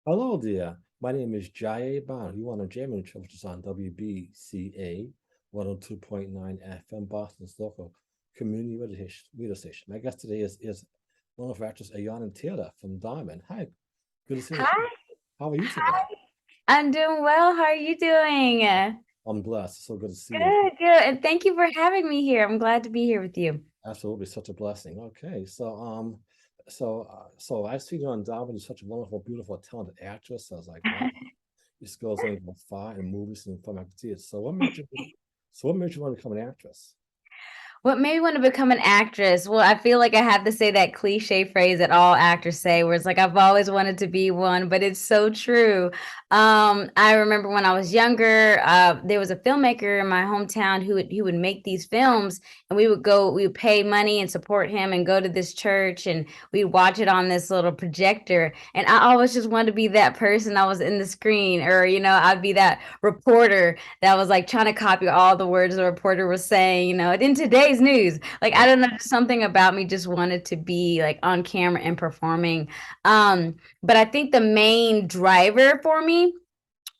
Hello, dear. My name is Jaiye Bynoe. You on a Jayman Show, which is on WBCA 102.9 FM, Boston's local community radio station. My guest today is one of our actress, Ayana Taylor from Diamond. Hi, good to see you. Hi, How are you today? hi. I'm doing well. How are you doing? I'm blessed. So good to see you. Good, good. And thank you for having me here. I'm glad to be here with you. Absolutely, such a blessing. Okay, so I see you on Diamond. You're such a wonderful, beautiful, talented actress. I was like, wow, this girl's only about five in movies and film. I can see it. So what made you want to become an actress? What made me want to become an actress? Well, I feel like I have to say that cliche phrase that all actors say, where it's like, I've always wanted to be one, but it's so true. I remember when I was younger, there was a filmmaker in my hometown who would make these films, and we would pay money and support him and go to this church, and we'd watch it on this little projector. And I always just wanted to be that person that was in the screen, or I'd be that reporter that was like trying to copy all the words the reporter was saying, in today's news. Like, I don't know, just something about me just wanted to be like on camera and performing. But I think the main driver for me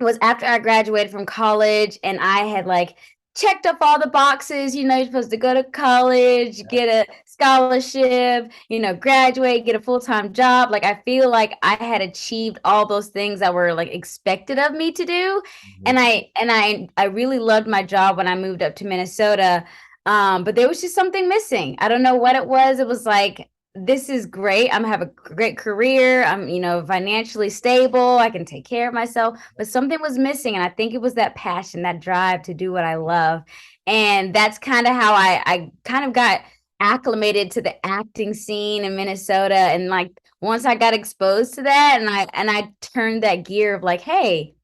was after I graduated from college and I had like checked off all the boxes. You're supposed to go to college, get a scholarship, graduate, get a full-time job. Like, I feel like I had achieved all those things that were like expected of me to do. And Mhm. I really loved my job when I moved up to Minnesota. But there was just something missing. I don't know what it was. It was like, this is great. I'm gonna have a great career. I'm, financially stable. I can take care of myself. But something was missing. And I think it was that passion, that drive to do what I love. And that's kind of how I kind of got acclimated to the acting scene in Minnesota. And like once I got exposed to that and I turned that gear of like, hey,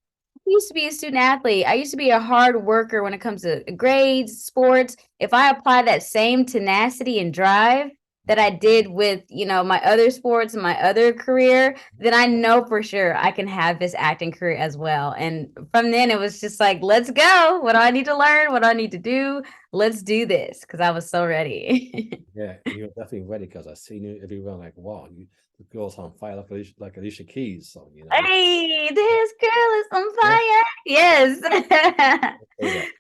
I used to be a student athlete. I used to be a hard worker when it comes to grades, sports. If I apply that same tenacity and drive that I did with, my other sports and my other career, then I know for sure I can have this acting career as well. And from then it was just like, let's go. What do I need to learn? What do I need to do? Let's do this because I was so ready. Yeah, you're definitely ready because I seen you everywhere. Like, wow, the girl's on fire like Alicia Keys. So Hey, this girl is on yeah, fire. Yes. say that.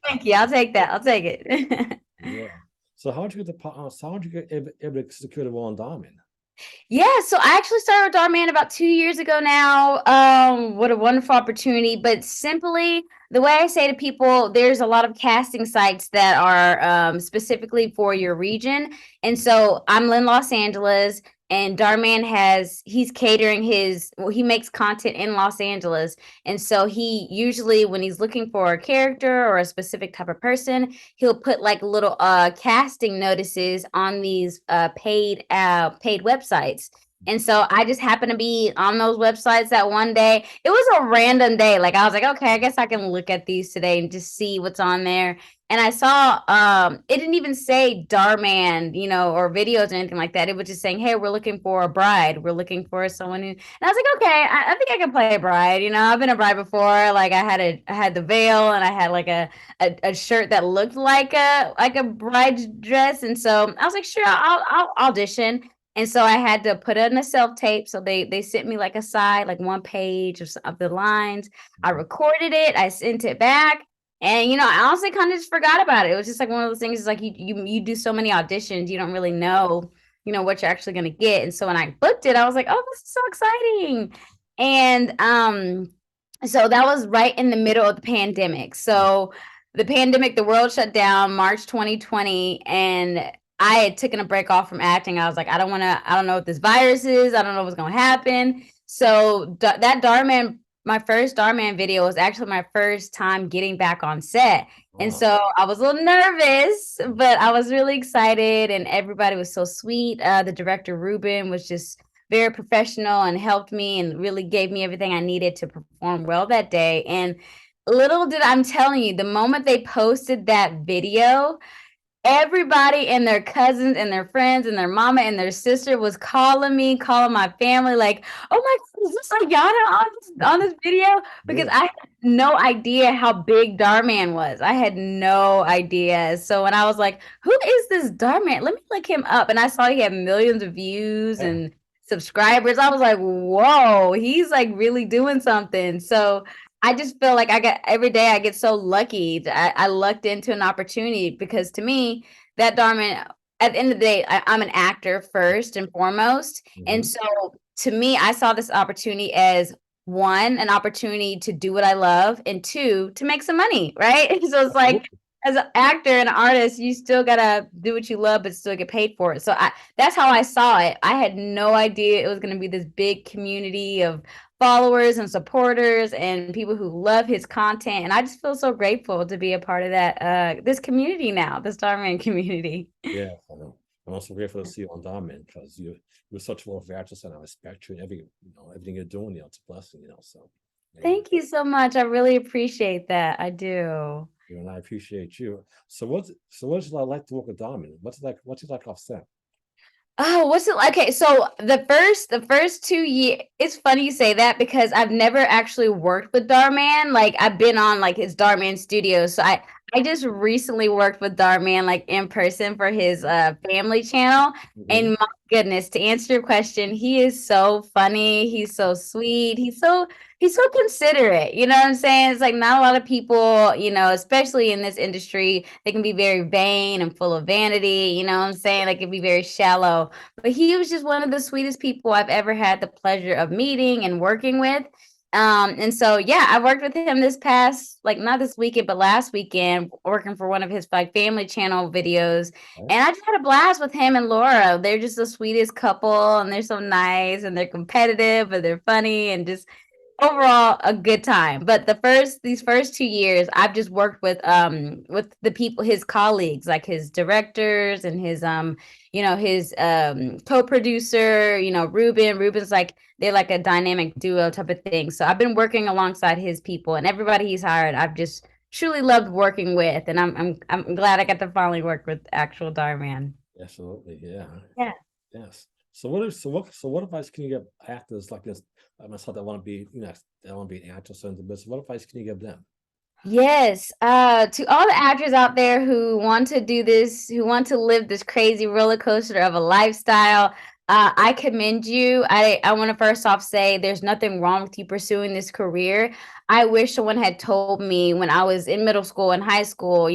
Thank you. I'll take that. I'll take it. Yeah. So how'd you get able to secure the role on Diamond? Yeah, so I actually started with Dark Man about 2 years ago now. What a wonderful opportunity. But simply, the way I say to people, there's a lot of casting sites that are specifically for your region. And so I'm in Los Angeles, and Darman he's catering he makes content in Los Angeles. And so he usually, when he's looking for a character or a specific type of person, he'll put like little casting notices on these paid websites. And so I just happened to be on those websites that one day. It was a random day. Like, I was like, okay, I guess I can look at these today and just see what's on there. And I saw it didn't even say Darman, or videos or anything like that. It was just saying, hey, we're looking for a bride. We're looking for someone who, and I was like, okay, I think I can play a bride. I've been a bride before. Like, I had the veil, and I had like a shirt that looked like a bride's dress. And so I was like, sure, I'll audition. And so I had to put it in a self tape. So they sent me like a side, like one page of the lines. I Mhm. recorded it. I sent it back. And I honestly kind of just forgot about it. It was just like one of those things. It's like you do so many auditions, you don't really know, what you're actually gonna get. And so when I booked it, I was like, oh, this is so exciting. And so that was right in the middle of the pandemic. So the world shut down March 2020, and I had taken a break off from acting. I was like, I don't know what this virus is. I don't know what's going to happen. So that Darman, my first Darman video was actually my first time getting back on set. And Wow. so I was a little nervous, but I was really excited, and everybody was so sweet. The director, Ruben, was just very professional and helped me and really gave me everything I needed to perform well that day. And little did I'm telling you, the moment they posted that video, everybody and their cousins and their friends and their mama and their sister was calling me, calling my family, like, "Oh my God, is this Ayana on this video?" Because Yeah. I had no idea how big Darman was. I had no idea. So when I was like, "Who is this Darman? Let me look him up," and I saw he had millions of views Yeah. and subscribers. I was like, whoa, he's like really doing something. So I just feel like I got every day I get so lucky. I lucked into an opportunity because to me, that Darman, at the end of the day, I'm an actor first and foremost. And Mm-hmm. so to me, I saw this opportunity as one, an opportunity to do what I love, and two, to make some money, right? So it's like Absolutely. as an actor and an artist, you still gotta do what you love, but still get paid for it. So that's how I saw it. I had no idea it was gonna be this big community of followers and supporters and people who love his content. And I just feel so grateful to be a part of that this community now, the Starman community. Yeah, I know. I'm also grateful to see you on Diamond because you're such a wonderful actress, and I respect you and everything you're doing. It's a blessing. So yeah, Thank you so much. I really appreciate that. I do. and I appreciate you. So what's it like to work with Diamond? What's it like offset? Oh, what's it like? Okay, so the first 2 years, it's funny you say that because I've never actually worked with Darman. Like I've been on like his Darman studios. So I just recently worked with Darman like in person for his family channel. Mm-hmm. And my goodness, to answer your question, he is so funny, he's so sweet, he's so considerate. You know what I'm saying? It's like not a lot of people, especially in this industry, they can be very vain and full of vanity, you know what I'm saying? Like it can be very shallow. But he was just one of the sweetest people I've ever had the pleasure of meeting and working with. And so yeah, I worked with him this past, like not this weekend, but last weekend, working for one of his like family channel videos. Right? And I just had a blast with him and Laura. They're just the sweetest couple and they're so nice and they're competitive, but they're funny and just overall a good time. But these first 2 years I've just worked with the people, his colleagues, like his directors and his co-producer, Ruben's like they're like a dynamic duo type of thing. So I've been working alongside his people and everybody he's hired I've just truly loved working with, and I'm glad I got to finally work with actual Darman. Absolutely. Yeah. Yeah. Yes. So what advice can you give actors like this? I myself that want to be, that want to be an actor or in the business. What advice can you give them? Yes, to all the actors out there who want to do this, who want to live this crazy roller coaster of a lifestyle, I commend you. I want to first off say there's nothing wrong with you pursuing this career. I wish someone had told me when I was in middle school and high school,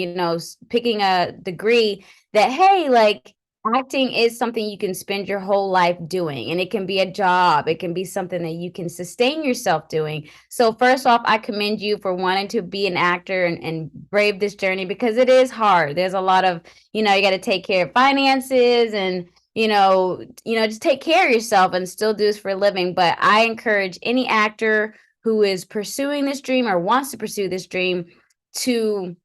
picking a degree that, hey, like acting is something you can spend your whole life doing, and it can be a job, it can be something that you can sustain yourself doing. So first off, I commend you for wanting to be an actor and brave this journey because it is hard. There's a lot of, you got to take care of finances and just take care of yourself and still do this for a living. But I encourage any actor who is pursuing this dream or wants to pursue this dream to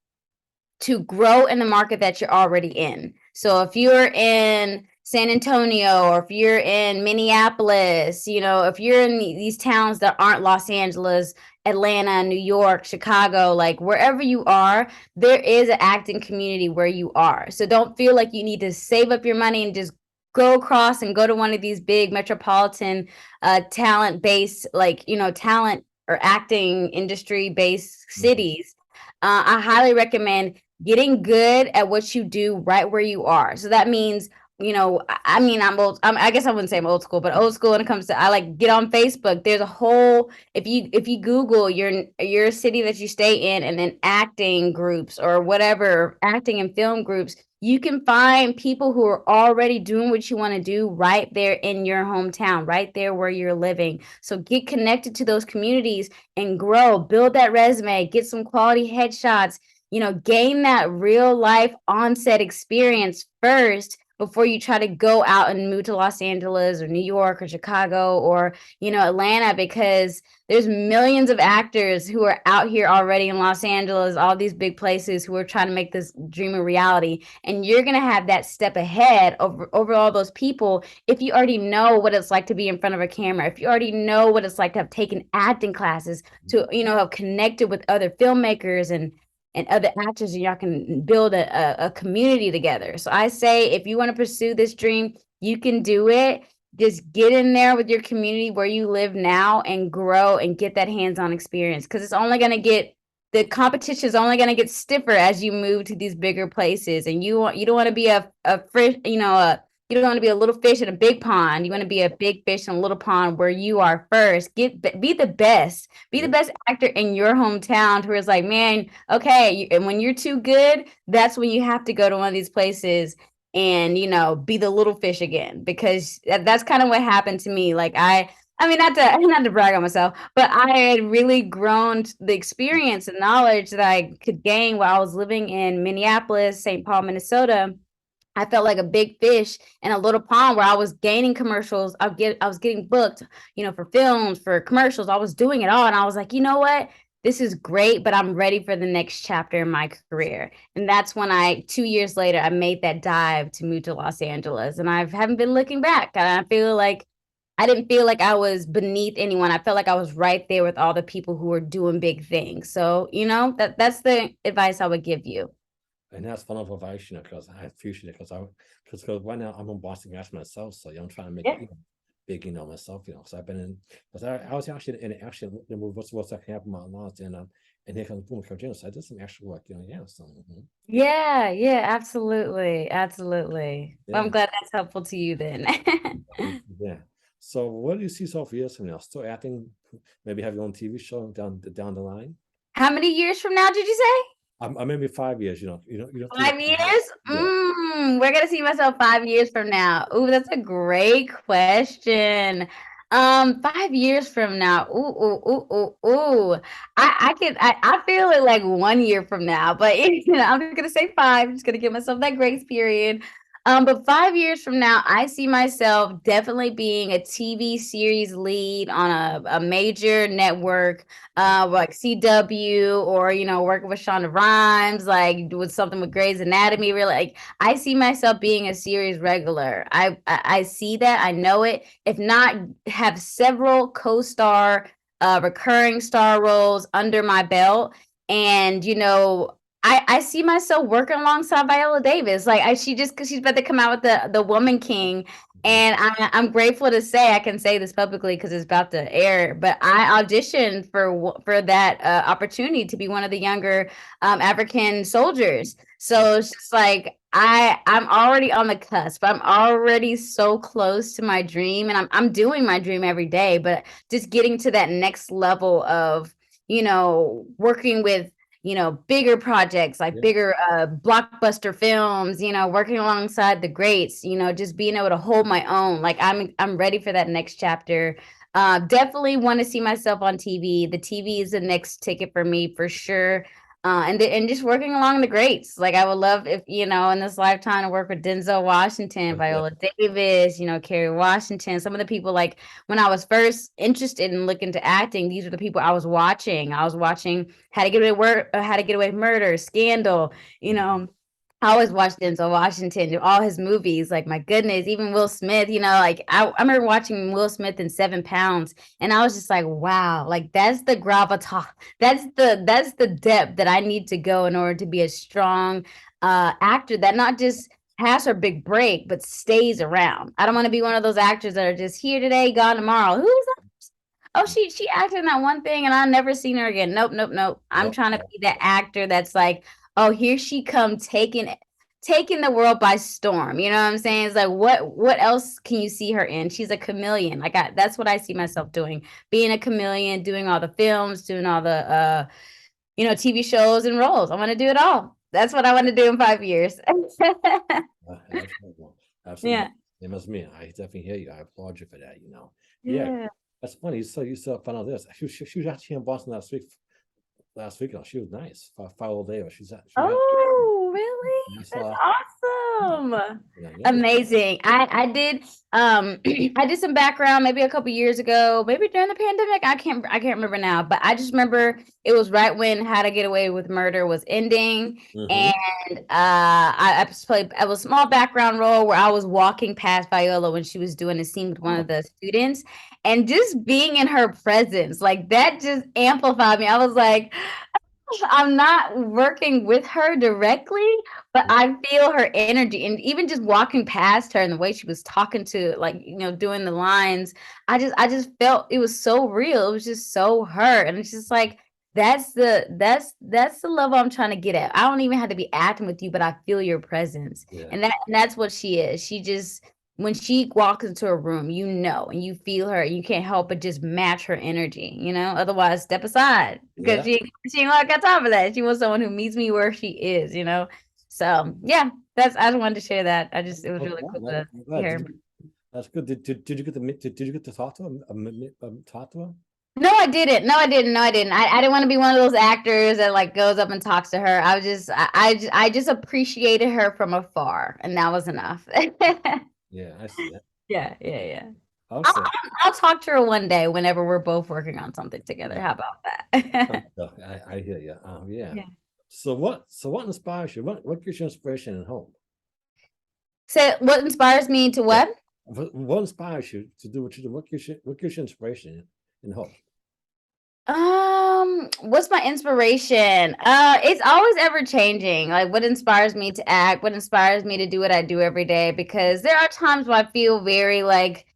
grow in the market that you're already in. So if you're in San Antonio or if you're in Minneapolis, if you're in these towns that aren't Los Angeles, Atlanta, New York, Chicago, like wherever you are, there is an acting community where you are. So don't feel like you need to save up your money and just go across and go to one of these big metropolitan talent based, like, talent or acting industry based Mhm. cities. I highly recommend getting good at what you do right where you are. So that means, I mean, I'm old. I guess I wouldn't say I'm old school, but old school when it comes to I like get on Facebook. There's a whole if you Google your city that you stay in and then acting groups or whatever acting and film groups, you can find people who are already doing what you want to do right there in your hometown, right there where you're living. So get connected to those communities and grow, build that resume, get some quality headshots, gain that real life onset experience first before you try to go out and move to Los Angeles or New York or Chicago or, Atlanta, because there's millions of actors who are out here already in Los Angeles, all these big places who are trying to make this dream a reality. And you're going to have that step ahead over all those people if you already know what it's like to be in front of a camera, if you already know what it's like to have taken acting classes, to, have connected with other filmmakers and other actors, and y'all can build a community together. So I say if you want to pursue this dream, you can do it. Just get in there with your community where you live now and grow and get that hands-on experience, because it's only going to get the competition is only going to get stiffer as you move to these bigger places, and you don't want to be a fresh, you don't want to be a little fish in a big pond. You want to be a big fish in a little pond where you are first. Be the best. Be the Yeah. best actor in your hometown. Where it's like, man, okay, and when you're too good, that's when you have to go to one of these places and be the little fish again, because that's kind of what happened to me. Like I mean, not to brag on myself, but I had really grown the experience and knowledge that I could gain while I was living in Minneapolis, St. Paul, Minnesota. I felt like a big fish in a little pond where I was gaining commercials. I was getting booked, for films, for commercials. I was doing it all, and I was like, you know what? This is great, but I'm ready for the next chapter in my career. And that's when 2 years later, I made that dive to move to Los Angeles, and I haven't been looking back. And I feel like I didn't feel like I was beneath anyone. I felt like I was right there with all the people who were doing big things. So, that's the advice I would give you. And that's one of advice, because I appreciate it, because right now I'm in Boston Gas myself, so I'm trying to make Yeah. it big, myself, because I've been in, because I was actually in action, what's that happened my last, and here comes boom, Virginia, so I did some extra work, yeah, so Yeah, absolutely. Absolutely. Well, I'm yeah, glad that's helpful to you then. yeah. So what do you see yourself years from now? Still acting, maybe have your own TV show down the line? How many years from now did you say? I'm maybe 5 years, you don't think, 5 years? yeah, Where gonna see myself 5 years from now. Ooh, that's a great question. 5 years from now. Ooh. I feel it like 1 year from now, but I'm just gonna say five. I'm just gonna give myself that grace period. But 5 years from now, I see myself definitely being a TV series lead on a major network, like CW, or working with Shonda Rhimes, like with something with Grey's Anatomy. Really, like I see myself being a series regular. I see that. I know it. If not, have several co-star, recurring star roles under my belt, and I see myself working alongside Viola Davis. Like because she's about to come out with the Woman King, mhm, and I'm grateful to say I can say this publicly because it's about to air. But I auditioned for that opportunity to be one of the younger African soldiers. So it's just like I'm already on the cusp. I'm already so close to my dream, and I'm doing my dream every day. But just getting to that next level of working with bigger projects, like yeah, bigger blockbuster films, working alongside the greats, just being able to hold my own. Like I'm ready for that next chapter. Definitely want to see myself on TV. The TV is the next ticket for me for sure. And just working along the greats. Like I would love if, in this lifetime to work with Denzel Washington, yeah, Viola Davis, Kerry Washington, some of the people like when I was first interested in looking to acting, these are the people I was watching. I was watching How to Get Away with Murder, Scandal. You mhm, know, I always watched Denzel Washington do all his movies. Like my goodness, even Will Smith. Like I remember watching Will Smith in 7 Pounds, and I was just like, wow, like that's the gravitas, that's the depth that I need to go in order to be a strong actor that not just has her big break, but stays around. I don't want to be one of those actors that are just here today, gone tomorrow. Who's Oh, she acted in that one thing and I never seen her again. Nope. I'm yep, trying to yep, be that actor that's like, oh, here she come taking the world by storm. You know what I'm saying? It's like what else can you see her in? She's a chameleon. Like that's what I see myself doing. Being a chameleon, doing all the films, doing all the TV shows and roles. I want to do it all. That's what I want to do in 5 years. absolutely, absolutely. Yeah. Same as me. I definitely hear you. I applaud you for that. Yeah, Yeah. that's funny. So you saw found out this. She was actually in Boston last week. Last week, she was nice. Follow there. She had. Oh, really? I saw. That's Yeah, awesome. yeah. Amazing. I did I did some background maybe a couple years ago, maybe during the pandemic. I can't remember now, but I just remember it was right when How to Get Away with Murder was ending. Mm-hmm. And I was a small background role where I was walking past Viola when she was doing a scene with one Oh, of the students, and just being in her presence, like that just amplified me. I was like, I'm not working with her directly, but yeah, I feel her energy. And even just walking past her and the way she was talking to, like, doing the lines, I just felt it was so real. It was just so her. And it's just like that's the level I'm trying to get at. I don't even have to be acting with you, but I feel your presence. yeah. And that's what she is. She just when she walks into a room, you know, and you feel her, and you can't help but just match her energy, you know. Otherwise, step aside because Yeah. she ain't got time for that. She wants someone who meets me where she is, you know. So yeah, that's I just wanted to share that. It was Oh, really wow, cool to I'm glad. hear. That's good. Did you get to meet? Did you get to talk to him? Talk to him? No, I didn't. No, I didn't. No, I didn't. I didn't want to be one of those actors that like goes up and talks to her. I just appreciated her from afar, and that was enough. Yeah, I see that. Yeah, yeah, yeah. I'll, Awesome. I'll talk to her one day whenever we're both working on something together. Yeah, How about that? I hear you. Yeah. Yeah. So what inspires you? What gives you inspiration at home? So, what inspires me to Yeah. what? What inspires you to do what you do? What gives you inspiration in home? What's my inspiration? It's always ever changing. Like what inspires me to act, what inspires me to do what I do every day, because there are times where I feel very like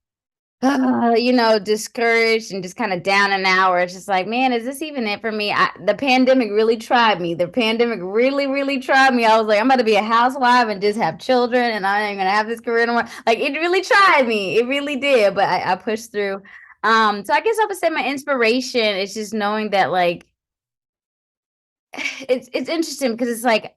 you know, discouraged and just kind of down and out, where it's just like, man, is this even it for me? The pandemic really tried me. The pandemic really, really tried me. I was like, I'm about to be a housewife and just have children, and I ain't gonna have this career no more. Like, it really tried me. It really did, but I pushed through. So I guess I would say my inspiration is just knowing that, like, it's interesting because it's like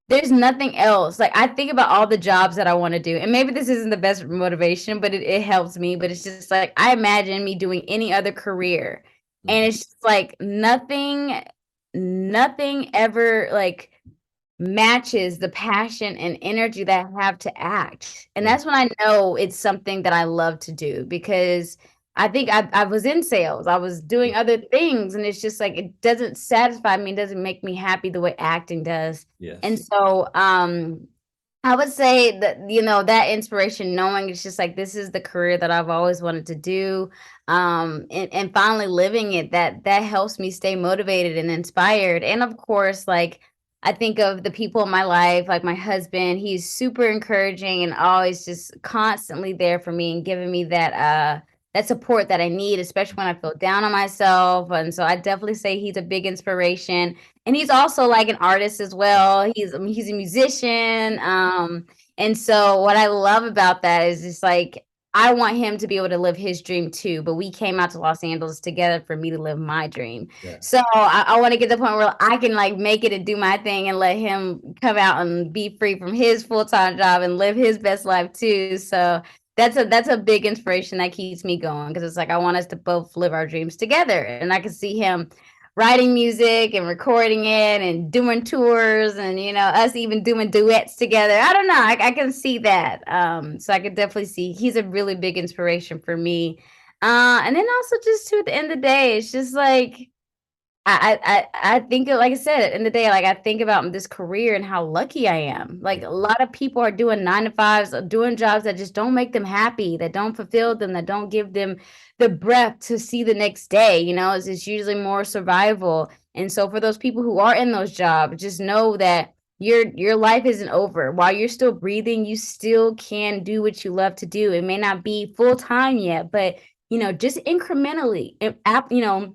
there's nothing else. Like I think about all the jobs that I want to do, and maybe this isn't the best motivation, but it helps me. But it's just like I imagine me doing any other career, and Mhm. it's just like nothing ever like matches the passion and energy that I have to act. And Yeah, that's when I know it's something that I love to do, because I think I was in sales, I was doing yeah, other things, and it's just like it doesn't satisfy me, it doesn't make me happy the way acting does. And yes, so I would say that, you know, that inspiration, knowing it's just like this is the career that I've always wanted to do, and finally living it, that helps me stay motivated and inspired. And of course, like I think of the people in my life, like my husband, he's super encouraging and always just constantly there for me and giving me that support that I need, especially when I feel down on myself. And so I definitely say he's a big inspiration. And he's also like an artist as well. He's a musician. And so what I love about that is just like I want him to be able to live his dream too. But we came out to Los Angeles together for me to live my dream. yeah, So I want to get to the point where I can like make it and do my thing and let him come out and be free from his full-time job and live his best life too. So that's a big inspiration that keeps me going, because it's like I want us to both live our dreams together. And I can see him writing music and recording it and doing tours, and you know, us even doing duets together. I don't know. I can see that. So I could definitely see he's a really big inspiration for me. And then also just to at the end of the day, it's just like I think like I said, in the day, like I think about this career and how lucky I am. Like yeah, a lot of people are doing 9 to 5s, doing jobs that just don't make them happy, that don't fulfill them, that don't give them the breath to see the next day. You know, it's usually more survival. And so for those people who are in those jobs, just know that your life isn't over. While you're still breathing, you still can do what you love to do. It may not be full time yet, but you know, just incrementally, you know,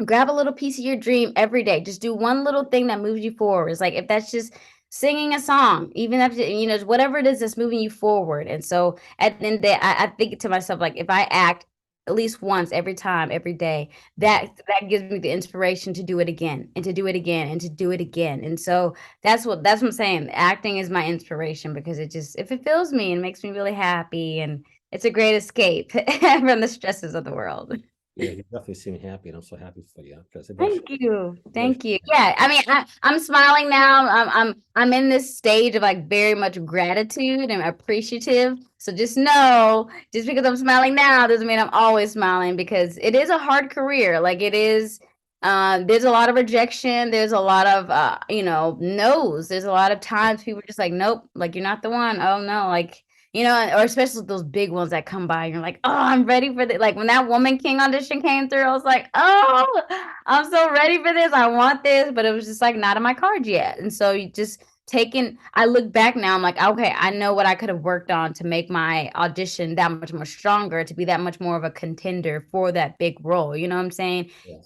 grab a little piece of your dream every day. Just do one little thing that moves you forward. It's like if that's just singing a song, even if you know whatever it is that's moving you forward. And so at the end of the day, I think to myself, like if I act at least once every time, every day, mhm, that gives me the inspiration to do it again and to do it again and to do it again. And so that's what I'm saying. Acting is my inspiration because it just it fulfills me and makes me really happy, and it's a great escape from the stresses of the world. yeah. You definitely seem happy, and I'm so happy for you because Thank you. everybody Thank should you. be happy. Yeah, I mean, I'm smiling now. I'm in this stage of like very much gratitude and appreciative. So just know, just because I'm smiling now doesn't mean I'm always smiling, because it is a hard career. Like it is, there's a lot of rejection. There's a lot of you know, no's. There's a lot of times people are just like, nope, like you're not the one. Oh no, like you know, or especially those big ones that come by, and you're like, oh, I'm ready for this. Like when that Woman King audition came through, I was like, oh, I'm so ready for this. I want this, but it was just like not in my cards yet. And so you just taking, I look back now, I'm like, okay, I know what I could have worked on to make my audition that much more stronger, to be that much more of a contender for that big role. You know what I'm saying? Yes.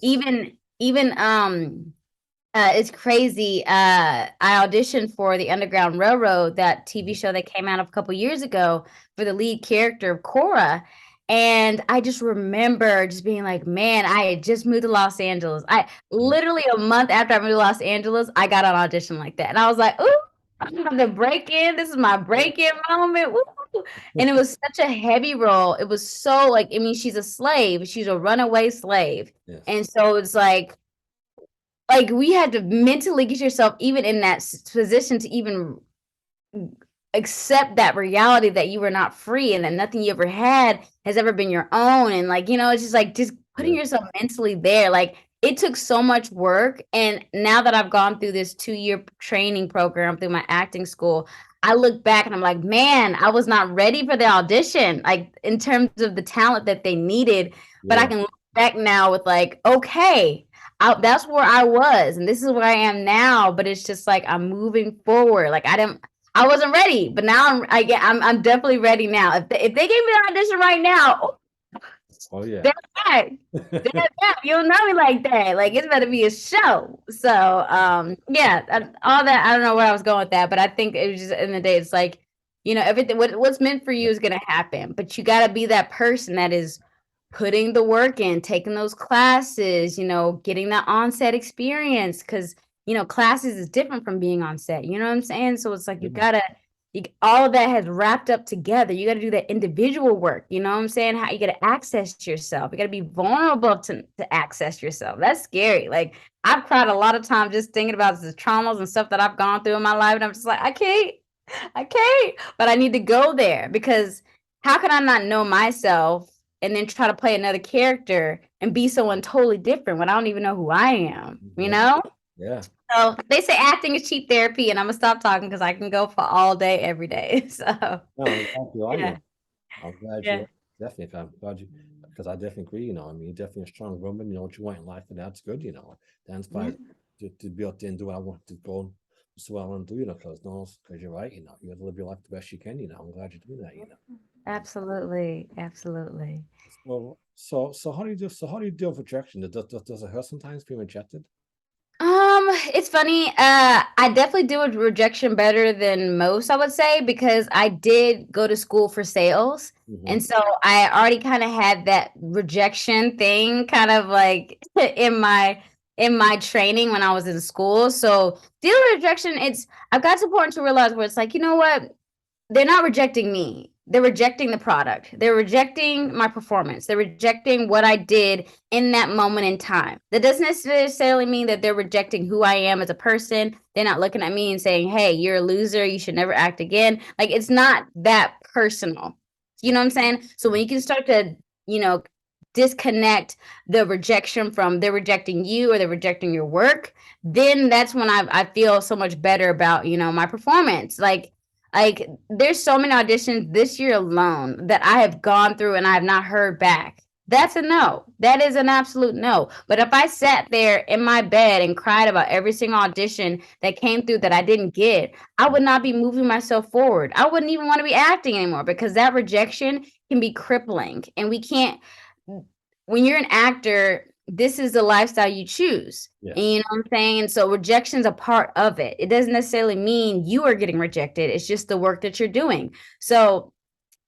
Even It's crazy. I auditioned for the Underground Railroad, that TV show that came out a couple years ago, for the lead character of Cora. And I just remember just being like, man, I had just moved to Los Angeles. I Mhm. literally a month after I moved to Los Angeles, I got an audition like that. And I was like, ooh, I'm the break in. This is my break in moment. Woo. And it was such a heavy role. It was so like, I mean, she's a slave, she's a runaway slave. Yes. And so it's like we had to mentally get yourself even in that position to even accept that reality that you were not free and that nothing you ever had has ever been your own. And like, it's just like just putting Yeah. yourself mentally there. Like it took so much work. And now that I've gone through this 2-year training program through my acting school, I look back and I'm like, man, I was not ready for the audition, like in terms of the talent that they needed. But I Yeah. can look back now with like, okay, that's where I was, and this is where I am now. But it's just like I'm moving forward. Like I wasn't ready, but now I'm definitely ready now. If they gave me an audition right now, Oh yeah. they're back. They're back. You don't know me like that. Like it's better be a show. So yeah, all that. I don't know where I was going with that, but I think it was just in the day. It's like everything. What's meant for you is gonna happen, but you got to be that person that is putting the work in, taking those classes, getting that on-set experience, because classes is different from being on set. You know what I'm saying? So it's like Yeah. all of that has wrapped up together. You got to do that individual work. You know what I'm saying? How you got to access yourself. You got to be vulnerable to access yourself. That's scary. Like I've cried a lot of times just thinking about the traumas and stuff that I've gone through in my life, and I'm just like, I can't. But I need to go there, because how can I not know myself and then try to play another character and be someone totally different when I don't even know who I am, you Yeah. know? Yeah. So they say acting is cheap therapy, and I'm gonna stop talking because I can go for all day, every day. So No, I'm glad you are, yeah, I'm glad you yeah. are. Definitely, I'm glad you, because I definitely agree, I mean, you're definitely a strong woman, you know what you want in life, and that's good, That Yeah, inspires to be out there and do what I want to go and do what I want to do, because you're right, you got to live your life the best you can, I'm glad you're doing that. Um, absolutely, absolutely. how do you deal with rejection? Does it hurt sometimes being rejected? It's funny. I definitely deal with rejection better than most, I would say, because I did go to school for sales. Hmm. And so I already kind of had that rejection thing kind of like in my training when I was in school. So dealing with rejection, I've got to the point to realize where it's like, you know what? They're not rejecting me. They're rejecting the product. They're rejecting my performance. They're rejecting what I did in that moment in time. That doesn't necessarily mean that they're rejecting who I am as a person. They're not looking at me and saying, hey, you're a loser. You should never act again. Like, it's not that personal. You know what I'm saying? So when you can start to, you know, disconnect the rejection from they're rejecting you or they're rejecting your work, then that's when I feel so much better about, my performance. Like there's so many auditions this year alone that I have gone through and I have not heard back. That's a no. That is an absolute no. But if I sat there in my bed and cried about every single audition that came through that I didn't get, I would not be moving myself forward. I wouldn't even want to be acting anymore, because that rejection can be crippling. And we can't, when you're an actor, this is the lifestyle you choose. And you Yes. know what I'm saying? And so rejection's a part of it. It doesn't necessarily mean you are getting rejected. It's just the work that you're doing. So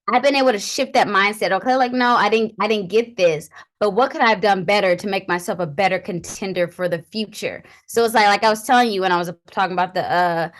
I've been able to shift that mindset. Okay, like no, I didn't get this, but what could I have done better to make myself a better contender for the future? So it's like I was telling you when I was talking about the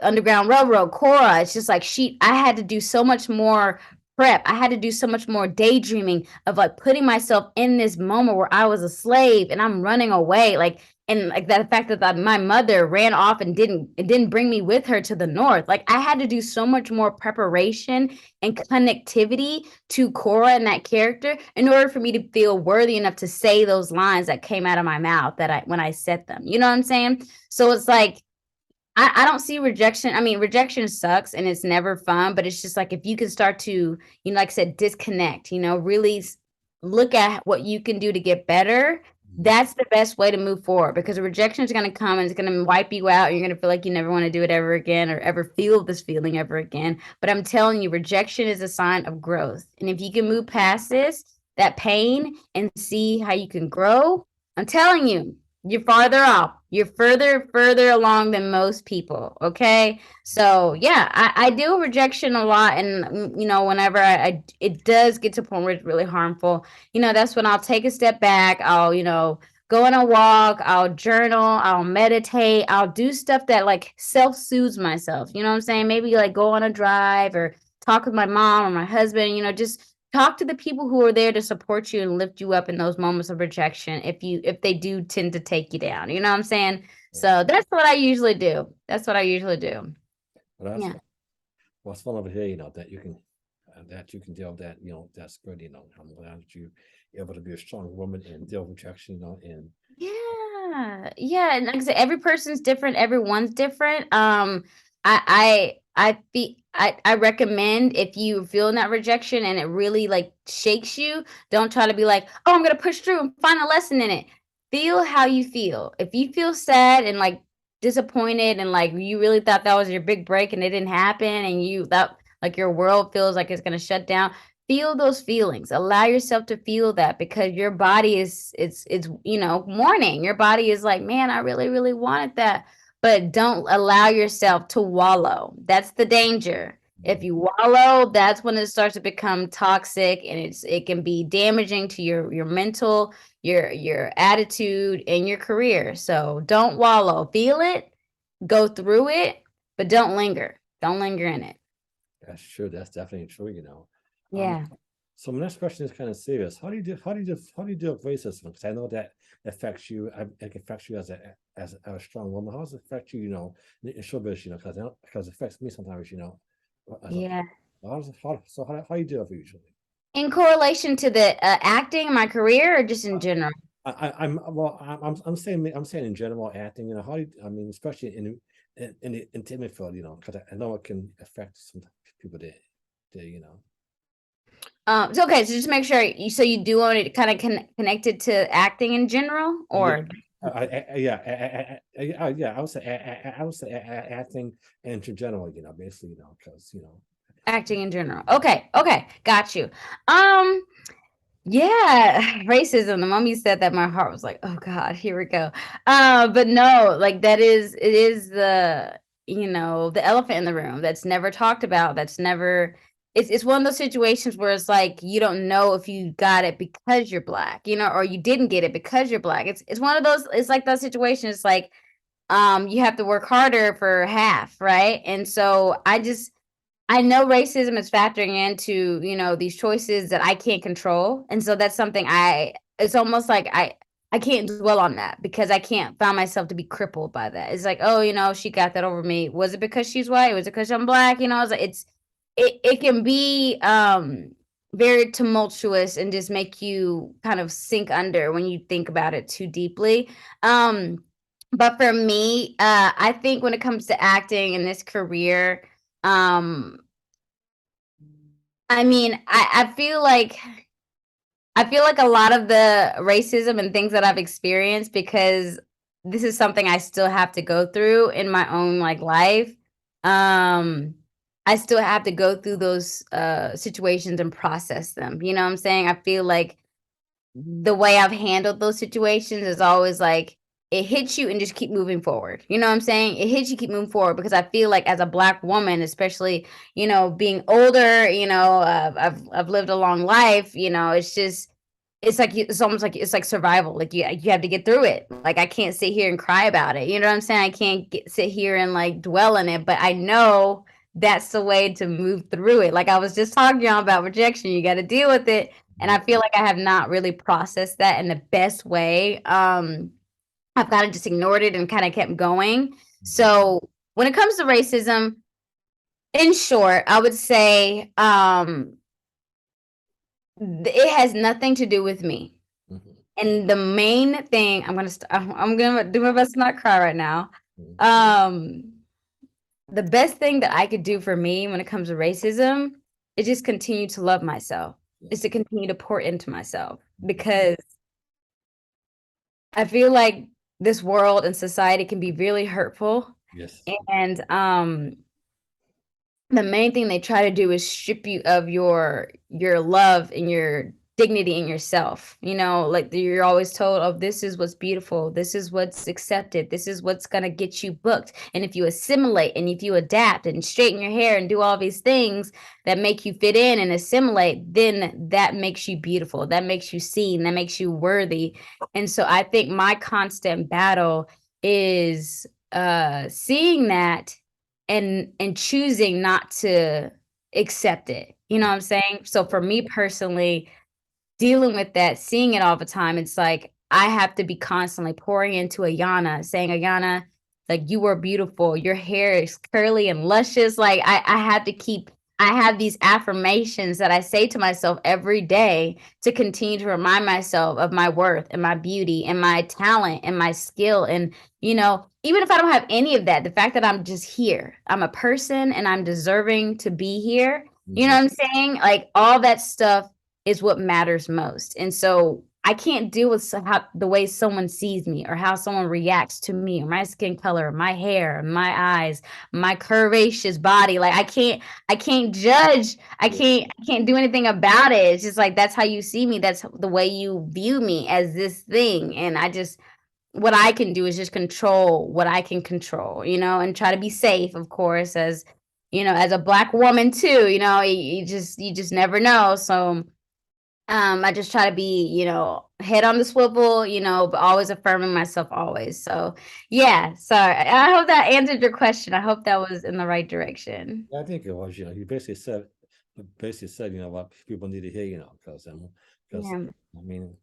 Underground Railroad, Cora. It's just like I had to do so much more prep. I had to do so much more daydreaming of like putting myself in this moment where I was a slave and I'm running away. Like, and like that fact that my mother ran off and didn't bring me with her to the north. Like I had to do so much more preparation and connectivity to Cora and that character in order for me to feel worthy enough to say those lines that came out of my mouth that I when I said them. You know what I'm saying? So it's like I don't see rejection. I mean, rejection sucks and it's never fun, but it's just like if you can start to, like I said, disconnect, really look at what you can do to get better. Mhm. That's the best way to move forward, because rejection is going to come and it's going to wipe you out. And you're going to feel like you never want to do it ever again or ever feel this feeling ever again. But I'm telling you, rejection is a sign of growth. And if you can move past that pain and see how you can grow, I'm telling you, You're farther off. You're further along than most people. Okay. So yeah, I deal with rejection a lot. And whenever it does get to a point where it's really harmful, that's when I'll take a step back. I'll, go on a walk, I'll journal, I'll meditate, I'll do stuff that like self-soothes myself. You know what I'm saying? Maybe like go on a drive or talk with my mom or my husband, just talk to the people who are there to support you and lift you up in those moments of rejection if they do tend to take you down. You know what I'm saying? So that's what I usually do. That's what I usually do. But that's Yeah. what's fun over here, that you can deal with that, that's good, I'm glad that you able to be a strong woman and deal with rejection, and Yeah. And like I said, every person's different, everyone's different. I recommend if you feeling that rejection and it really like shakes you, don't try to be like, oh, I'm gonna push through and find a lesson in it. Feel how you feel. If you feel sad and like disappointed and like you really thought that was your big break and it didn't happen and you that like your world feels like it's gonna shut down, feel those feelings. Allow yourself to feel that because your body is it's mourning. Your body is like, man, I really really wanted that. But don't allow yourself to wallow. That's the danger. If you wallow, that's when it starts to become toxic and it can be damaging to your mental, your attitude and your career. So don't wallow. Feel it, go through it, but don't linger. Don't linger in it. that's true. That's definitely true. Um, Yeah. so my next question is kind of serious. How do you deal with racism? Because I know that affects you. It affects you as a strong woman. How does it affect you? In showbiz. Because it affects me sometimes. As a Yeah. how do you deal with it usually? In correlation to the acting, my career, or just in general? I'm well. I'm saying in general acting. How do I mean, especially in the intimate field. Because I know it can affect some people that they. So okay, so just make sure you do want it kind of connected to acting in general, Yeah, or yeah. I would say acting and in general, basically, because acting in general. Okay, got you. Um, yeah, racism. The moment you said that, my heart was like, oh God, here we go. But no, like it is the elephant in the room that's never talked about. That's never. It's one of those situations where it's like you don't know if you got it because you're black, or you didn't get it because you're black. It's one of those. It's like that situation. It's like you have to work harder for half, right? And so I know racism is factoring into, these choices that I can't control. And so that's something it's almost like I can't dwell on that because I can't find myself to be crippled by that. It's like, oh, she got that over me. Was it because she's white? Was it because I'm black? It's like it can be very tumultuous and just make you kind of sink under when you think about it too deeply. But for me, I think when it comes to acting in this career, um, I mean, I feel like a lot of the racism and things that I've experienced because this is something I still have to go through in my own like life. Um, I still have to go through those situations and process them. You know what I'm saying? I feel like the way I've handled those situations is always like it hits you and just keep moving forward. You know what I'm saying? It hits you, keep moving forward because I feel like as a black woman, especially being older, I've lived a long life. It's like it's almost like it's like survival. Like you have to get through it. Like I can't sit here and cry about it. You know what I'm saying? I can't sit here and like dwell in it. But I know that's the way to move through it. Like I was just talking y'all about rejection. You got to deal with it, and I feel like I have not really processed that in the best way. I've kind of just ignored it and kind of kept going. So when it comes to racism, in short, I would say it has nothing to do with me. Mhm, And the main thing I'm gonna do my best to not cry right now. mhm, Um, the best thing that I could do for me when it comes to racism is just continue to love myself. yeah, Is to continue to pour into myself mhm, because I feel like this world and society can be really hurtful. yes, And the main thing they try to do is strip you of your love and your dignity in yourself. Like you're always told, oh, this is what's beautiful, this is what's accepted, this is what's going to get you booked. And if you assimilate and if you adapt and straighten your hair and do all these things that make you fit in and assimilate, then that makes you beautiful, that makes you seen, that makes you worthy. And so I think my constant battle is seeing that and choosing not to accept it. You know what I'm saying? So for me personally, dealing with that, seeing it all the time, it's like I have to be constantly pouring into Ayana, saying, Ayana, like you are beautiful. Your hair is curly and luscious. Like I have to keep, I have these affirmations that I say to myself every day to continue to remind myself of my worth and my beauty and my talent and my skill. And, even if I don't have any of that, the fact that I'm just here, I'm a person and I'm deserving to be here. You know Mhm. what I'm saying? Like all that stuff is what matters most. And so I can't deal with the way someone sees me or how someone reacts to me or my skin color, my hair, my eyes, my curvaceous body. Like I can't judge. I Yeah. can't do anything about it. It's just like that's how you see me. That's the way you view me as this thing. And what I can do is just control what I can control, and try to be safe, of course, as a black woman too, you just never know. So I just try to be, head on the swivel, but always affirming myself always. So yeah, sorry. I hope that answered your question. I hope that was in the right direction. I think it was, you basically said, what people need to hear, because Yeah. I mean,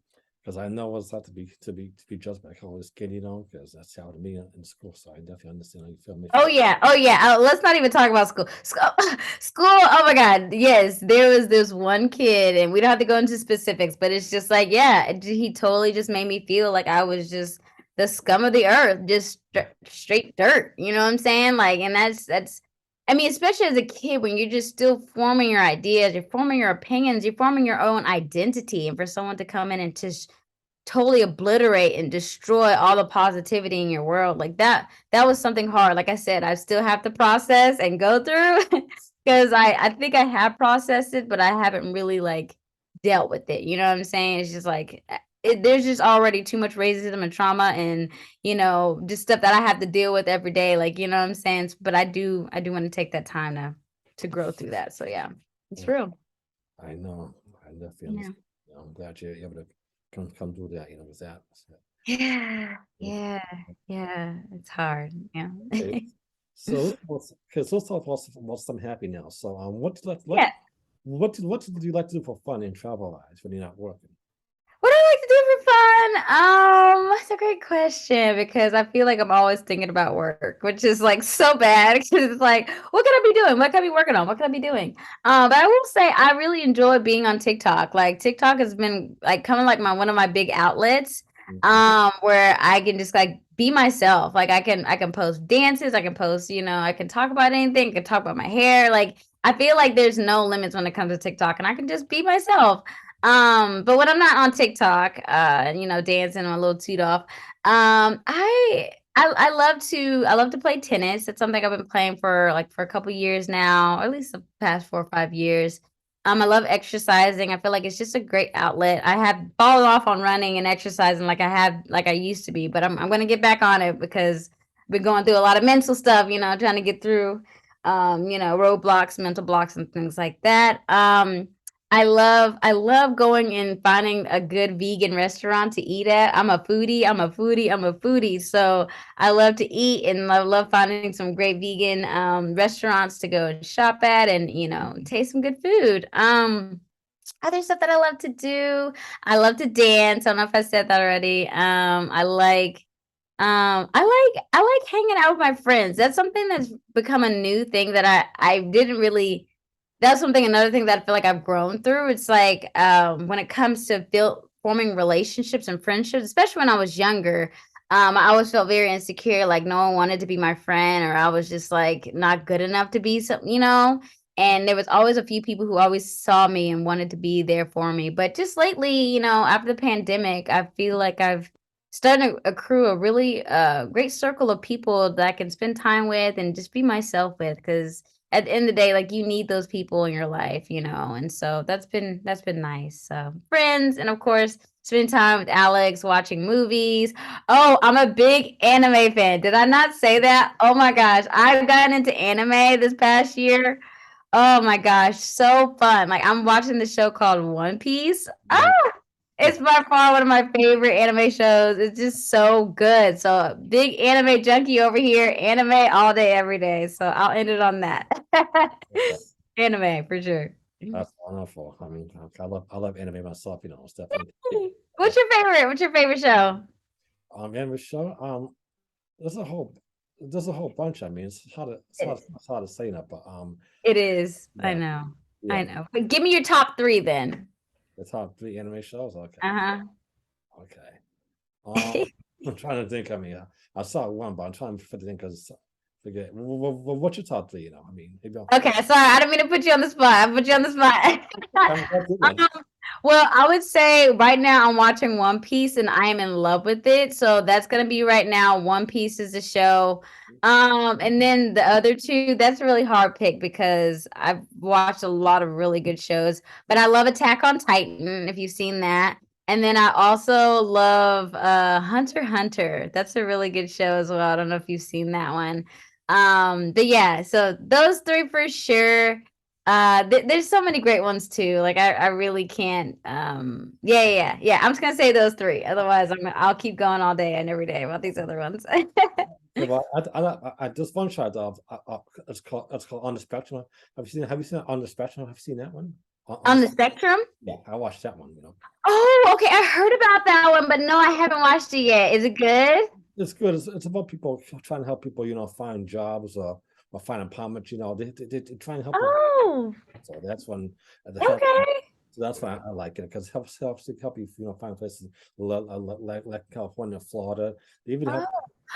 because I know what it's like to be judged by color skin, because that's how to me in school. So I definitely understand how you feel. Me Oh feel. yeah. Oh yeah. Let's not even talk about school. School. Oh my God. Yes, there was this one kid, and we don't have to go into specifics, but it's just like, yeah, he totally just made me feel like I was just the scum of the earth, just straight dirt. You know what I'm saying? Like, and that's. I mean, especially as a kid, when you're just still forming your ideas, you're forming your opinions, you're forming your own identity, and for someone to come in and just totally obliterate and destroy all the positivity in your world like that was something hard. Like I said, I still have to process and go through because I think I have processed it, but I haven't really like dealt with it. You know what I'm saying? It's just like there's just already too much racism and trauma and just stuff that I have to deal with every day. Like you know what I'm saying? But I do want to take that time to grow through that. So yeah, it's Yeah, real. I know. I definitely Yeah. understand. I'm glad you're able to come through that, with that. So, Yeah, yeah. yeah, yeah. It's hard. Yeah. Okay. So let's talk about something happy now. So what do you like Yeah. what do you like to do for fun in travel lives when you're not working? What do I like to do for fun? That's a great question because I feel like I'm always thinking about work, which is like so bad because it's like, what can I be doing? What can I be working on? What can I be doing? But I will say I really enjoy being on TikTok. Like TikTok has been like coming like my one of my big outlets, Mhm. where I can just like be myself. Like I can post dances, I can post, I can talk about anything, I can talk about my hair. Like I feel like there's no limits when it comes to TikTok, and I can just be myself. But when I'm not on TikTok, dancing a little toot off, I love to play tennis. It's something I've been playing for a couple years now, or at least the past 4 or 5 years. I love exercising. I feel like it's just a great outlet. I have fallen off on running and exercising like I used to be, but I'm gonna get back on it because I've been going through a lot of mental stuff, trying to get through roadblocks, mental blocks and things like that. I love going and finding a good vegan restaurant to eat at. I'm a foodie. I'm a foodie. I'm a foodie. So I love to eat and I love finding some great vegan restaurants to go and shop at and taste some good food. Other stuff that I love to do. I love to dance. I don't know if I said that already. I like hanging out with my friends. That's something that's become a new thing that I didn't really that's something another thing that I feel like I've grown through. It's like when it comes to forming relationships and friendships, especially when I was younger, I always felt very insecure, like no one wanted to be my friend, or I was just like not good enough to be some. And there was always a few people who always saw me and wanted to be there for me. But just lately, after the pandemic, I feel like I've started to accrue a really great circle of people that I can spend time with and just be myself with because at the end of the day, like you need those people in your life, and so that's been nice. So friends, and of course, spend time with Alex, watching movies. Oh, I'm a big anime fan. Did I not say that? Oh my gosh, I've gotten into anime this past year. Oh my gosh, so fun. Like I'm watching the show called One Piece. Mhm. It's by far one of my favorite anime shows. It's just so good. So big anime junkie over here. Anime all day, every day. So I'll end it on that. Okay. Anime for sure. That's wonderful. I mean, I love anime myself. It's definitely What's your favorite? What's your favorite show? anime show. There's a whole bunch. I mean, it's hard to say that, but It is. I yeah, know. yeah. I know. But give me your top three then. The top three anime shows. Okay, Uh-huh. okay. Um, I'm trying to think. I mean, I saw one, but I'm trying to think because forget. What's your top three? I mean, maybe I'll. Okay, sorry, I didn't mean to put you on the spot. I put you on the spot. That's it then. Well, I would say right now I'm watching One Piece and I am in love with it. So that's gonna be right now. One Piece is the show. And then the other two, that's a really hard pick because I've watched a lot of really good shows. But I love Attack on Titan, if you've seen that. And then I also love Hunter x Hunter. That's a really good show as well. I don't know if you've seen that one. But yeah, so those three for sure. There's so many great ones too. Like I really can't. Yeah. I'm just gonna say those three. Otherwise, I'll keep going all day and every day about these other ones. Yeah, well, I just one shot of it's called On the Spectrum. Have you seen On the Spectrum? Have you seen that one? On On the the spectrum. Yeah, I watched that one. Oh, okay. I heard about that one, but no, I haven't watched it yet. Is it good? It's good. It's about people trying to help people, find jobs or find employment. They try and help them. Oh, So that's when the help. okay. So that's why I like it because it help you, find places like California, Florida. They even Oh, help.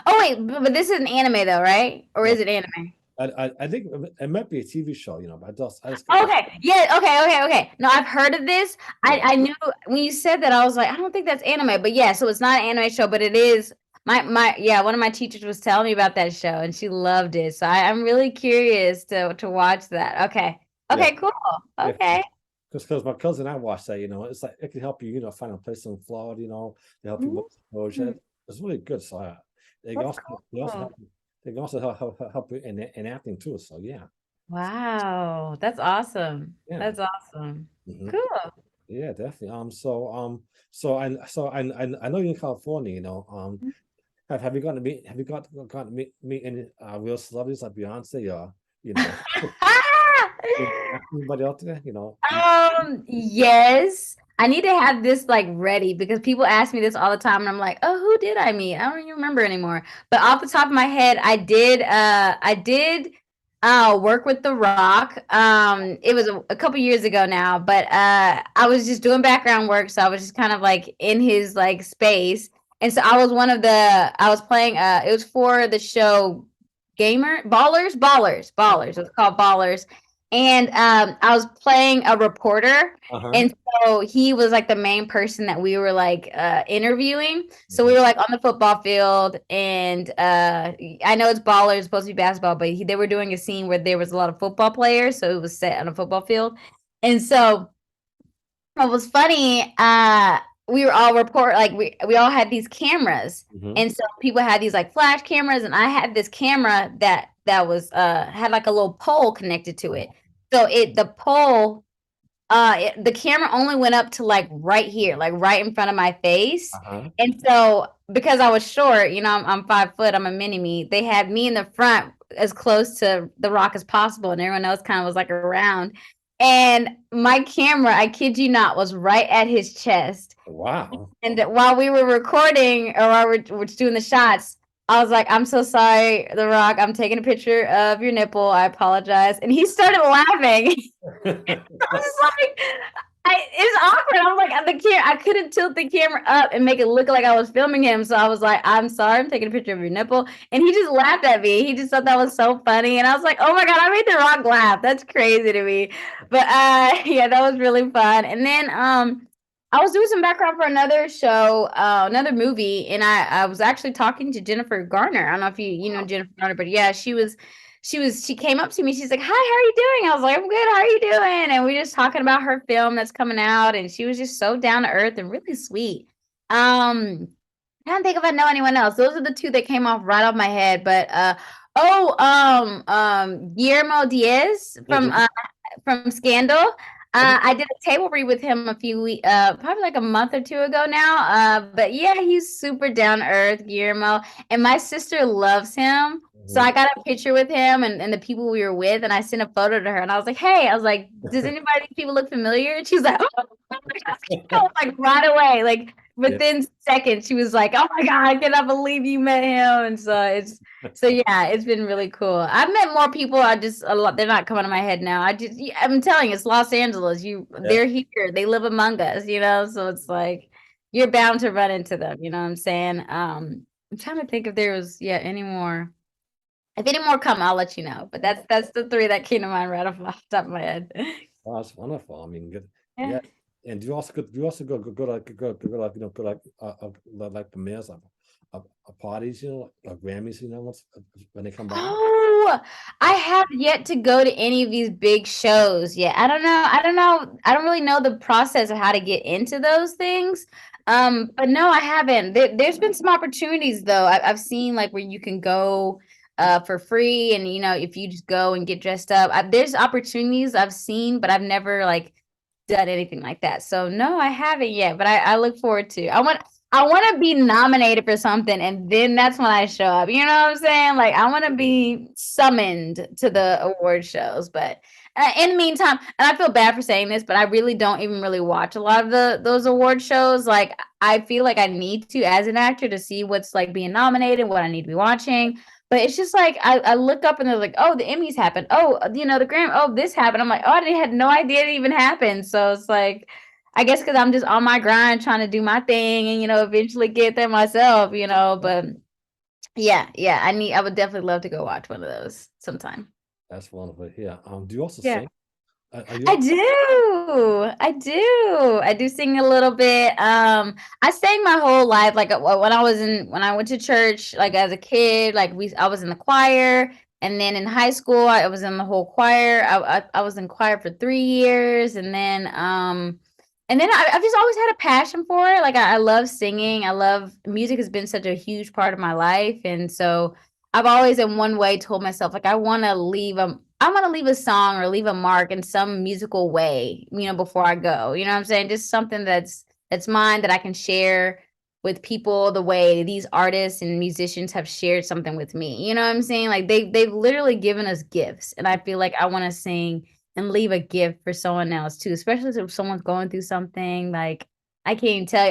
oh wait, but this is an anime though, right? Or No, is it anime? I think it might be a TV show, but I just got Okay. Yeah. Okay. No, I've heard of this. I yeah. I knew when you said that, I was like, I don't think that's anime, but yeah. So it's not an anime show, but it is. My yeah. One of my teachers was telling me about that show, and she loved it. So I'm really curious to watch that. Okay. Yeah. Okay. Cool. Yeah, Okay. because my cousin I watched that, it's like it can help you, find a place in Florida, to help you with exposure. Mm, It's really good. So that's they also cool. help you, they can also help you in acting too. So yeah, Wow. That's awesome. yeah, That's awesome. hmm Cool. yeah, definitely. I know you're in California. Have you gotten to meet any real celebrities like Beyonce or anybody out there? Yes. I need to have this like ready because people ask me this all the time and I'm like, "Oh, who did I meet? I don't even remember anymore." But off the top of my head, I did work with The Rock. It was a couple years ago now, but I was just doing background work, so I was just kind of like in his like space. And so I was playing it was for the show Ballers. It's called Ballers. And I was playing a reporter, Uh-huh. and so he was like the main person that we were like interviewing. So we Mhm. were like on the football field, and I know it's Ballers, it's supposed to be basketball, but they were doing a scene where there was a lot of football players, so it was set on a football field. And so what was funny, we were all we all had these cameras, Mhm. and so people had these like flash cameras, and I had this camera that was had like a little pole connected to it. So the pole, the camera only went up to like right here, like right in front of my face. Uh-huh. And so because I was short, I'm 5 foot, I'm a mini me. They had me in the front as close to the rock as possible, and everyone else kind of was like around. And my camera, I kid you not, was right at his chest. Wow. And while we were recording or while we're doing the shots, I was like, "I'm so sorry, The Rock. I'm taking a picture of your nipple. I apologize." And he started laughing. I was like, it's awkward. I'm like, I couldn't tilt the camera up and make it look like I was filming him. So I was like, "I'm sorry, I'm taking a picture of your nipple." And he just laughed at me. He just thought that was so funny. And I was like, "Oh my God, I made The Rock laugh. That's crazy to me." But yeah, that was really fun. And then I was doing some background for another show, another movie, and I was actually talking to Jennifer Garner. I don't know if you know Jennifer Garner, but yeah, she came up to me. She's like, "Hi, how are you doing?" I was like, "I'm good. How are you doing?" And we just talking about her film that's coming out, and she was just so down to earth and really sweet. I don't think if I know anyone else. Those are the two that came off right off my head. But Guillermo Diaz Mhm. from Scandal. I think I did a table read with him a few weeks, probably like a month or two ago now. But yeah, he's super down to earth, Guillermo, and my sister loves him. So mhm. I got a picture with him and the people we were with, and I sent a photo to her, and I was like, "Hey," I was like, "Does anybody these people look familiar?" And she's like, "Oh my gosh," like right away, like Yeah. within seconds, she was like, "Oh my God, I cannot believe you met him." And so yeah, it's been really cool. I've met more people. I just a lot. They're not coming to my head now. I'm telling you, it's Los Angeles. Yeah. They're here. They live among us. So it's like you're bound to run into them. You know what I'm saying? I'm trying to think if there was any more. If any more come, I'll let you know. But that's the three that came to mind right off the top of my head. Oh, that's wonderful. I mean, good. Yeah. Yeah. And do you also go like go like like premieres of parties, Grammys, when they come by? Oh, I have yet to go to any of these big shows yet. I don't know. I don't know. I don't really know the process of how to get into those things. But no, I haven't. There's been some opportunities though. I've seen like where you can go for free, and if you just go and get dressed up. There's opportunities I've seen, but I've never like done anything like that. So no, I haven't yet, but I look forward to. I want to be nominated for something, and then that's when I show up. You know what I'm saying? Like I want to be summoned to the award shows. But in the meantime, and I feel bad for saying this, but I really don't even really watch a lot of those award shows. Like I feel like I need to, as an actor, to see what's like being nominated, what I need to be watching. But it's just like I look up and they're like, oh, the Emmys happened. Oh, the Grammy. Oh, this happened. I'm like, oh, I had no idea it even happened. So it's like I guess because I'm just on my grind trying to do my thing and eventually get there myself. But yeah, I would definitely love to go watch one of those sometime. That's wonderful. Yeah. Do you also Yeah. sing? Are you? I do. I do sing a little bit. I sang my whole life. Like when I went to church, like as a kid, like I was in the choir, and then in high school, I was in the whole choir. I was in choir for 3 years, and then I've just always had a passion for it. Like I love singing. I love music has been such a huge part of my life, and so I've always in one way told myself like I want to leave a song or leave a mark in some musical way, before I go. You know what I'm saying? Just something that's mine that I can share with people the way these artists and musicians have shared something with me. You know what I'm saying? Like they've literally given us gifts, and I feel like I want to sing and leave a gift for someone else too, especially if someone's going through something. Like I can't tell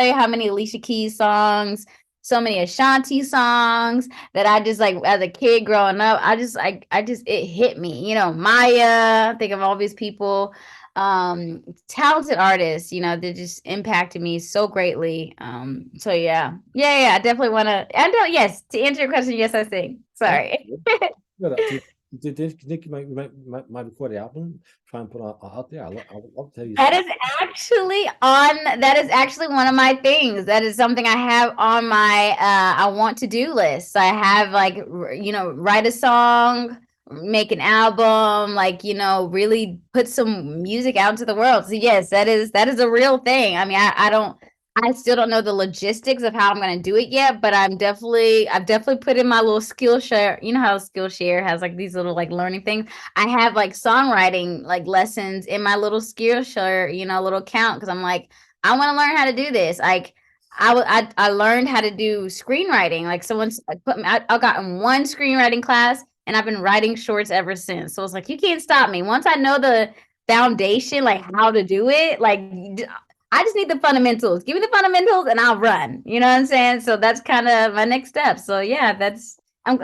you how many Alicia Keys songs, so many Ashanti songs that I just like as a kid growing up. I just it hit me. Maya, think of all these people, talented artists, that just impacted me so greatly. So yeah, I definitely want to. I don't. Yes, to answer your question, yes, I sing. Oh, Sorry. good. Do you think you might record the album? Try and put it out there. I'll tell you That sing. is actually one of my things. That is something I have on my I want to do list. I have like write a song, make an album, like really put some music out into the world. So yes, that is a real thing. I mean, I still don't know the logistics of how I'm going to do it yet, but I've definitely put in my little Skillshare. You know how Skillshare has like these little like learning things. I have like songwriting like lessons in my little Skillshare, little account because I'm like, I want to learn how to do this. Like I learned how to do screenwriting. Like someone's like, put me, I got in one screenwriting class and I've been writing shorts ever since. So it's like you can't stop me. Once I know the foundation, like how to do it, like I just need the fundamentals. Give me the fundamentals and I'll run. You know what I'm saying? So that's kind of my next step. So yeah, how did you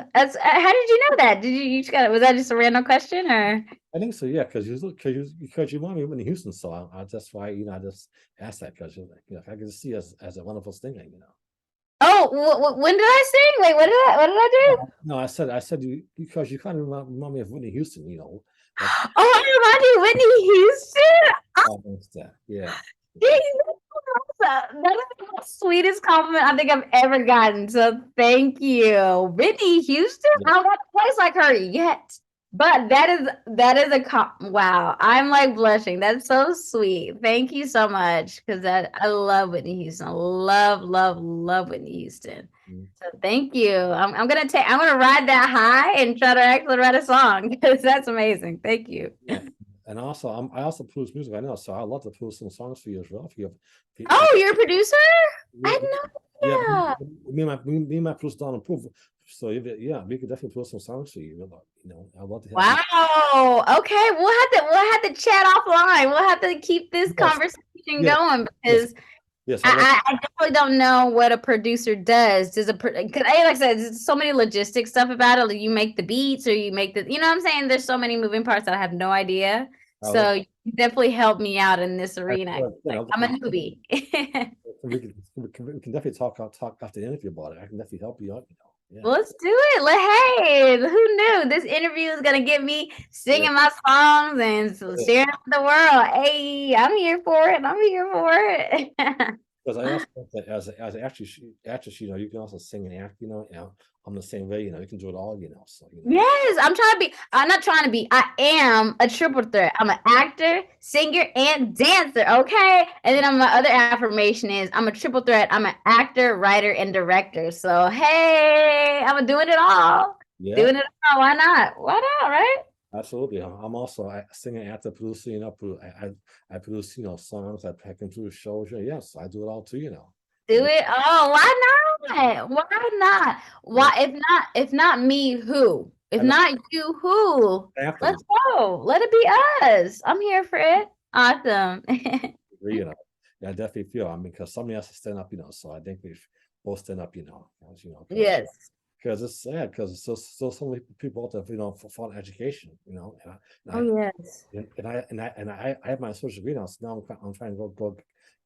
know that? You just got was that just a random question or? I think so. Yeah, because you want me Whitney Houston, so that's why I just asked that because I can see as a wonderful singer. Oh, when did I sing? Wait, what did I do? No, I said you because you kind of remind me of Whitney Houston. That Oh, I remind you, Whitney Houston. almost that. Yeah. Dang, That is the sweetest compliment I think I've ever gotten. So thank you. Whitney Houston? Yeah. I don't want a place like her yet. But that is wow. I'm like blushing. That's so sweet. Thank you so much. Because that I love Whitney Houston. Love, love, love Whitney Houston. Mhm. So thank you. I'm gonna ride that high and try to actually write a song because that's amazing. Thank you. Yeah. And also, I also produce music right now, so I love to produce some songs for you as well. Oh, you're a producer? I Yeah, had yeah, no idea. me and my producer don't approve. So yeah, we could definitely produce some songs for you. I'd love to have you. Wow. Okay, we'll have to chat offline. We'll have to keep this Yes, conversation yes, going yes, because yes. I love. I definitely don't know what a producer does. Because like I said, there's so many logistic stuff about it. Like you make the beats or you make you know what I'm saying? There's so many moving parts that I have no idea. I love. So you definitely helped me out in this I, arena. you Like know, I'm a newbie. we can definitely talk after the interview about it. I can definitely help you out. Yeah, Let's do it. Hey, who knew this interview is gonna get me yeah. singing my songs and Yeah. sharing with the world? Hey, I'm here for it. I'm here for it. Because I also think that as an actress, you can also sing and act. And I'm the same way. You can do it all. So Yes, I'm not trying to be. I am a triple threat. I'm an actor, singer, and dancer. Okay. And then my other affirmation is I'm a triple threat. I'm an actor, writer, and director. So hey, I'm doing it all. yeah, Doing it all. Why not? Why not? Right? absolutely. I'm also a singer, actor, producer. I produce songs. I can produce shows. Yes, I do it all too. Do it. Oh, why not? Why not? Yeah, Why if not me, who? If and not you, who? after Let's go. Let it be us. I'm here for it. Awesome. agree. Yeah, I definitely feel. I mean, because somebody has to stand up. So I think we both stand up. Because Yes. it's sad because it's so many people out there for education. And Oh, I yes. I have my associate degree now. So now I'm trying to go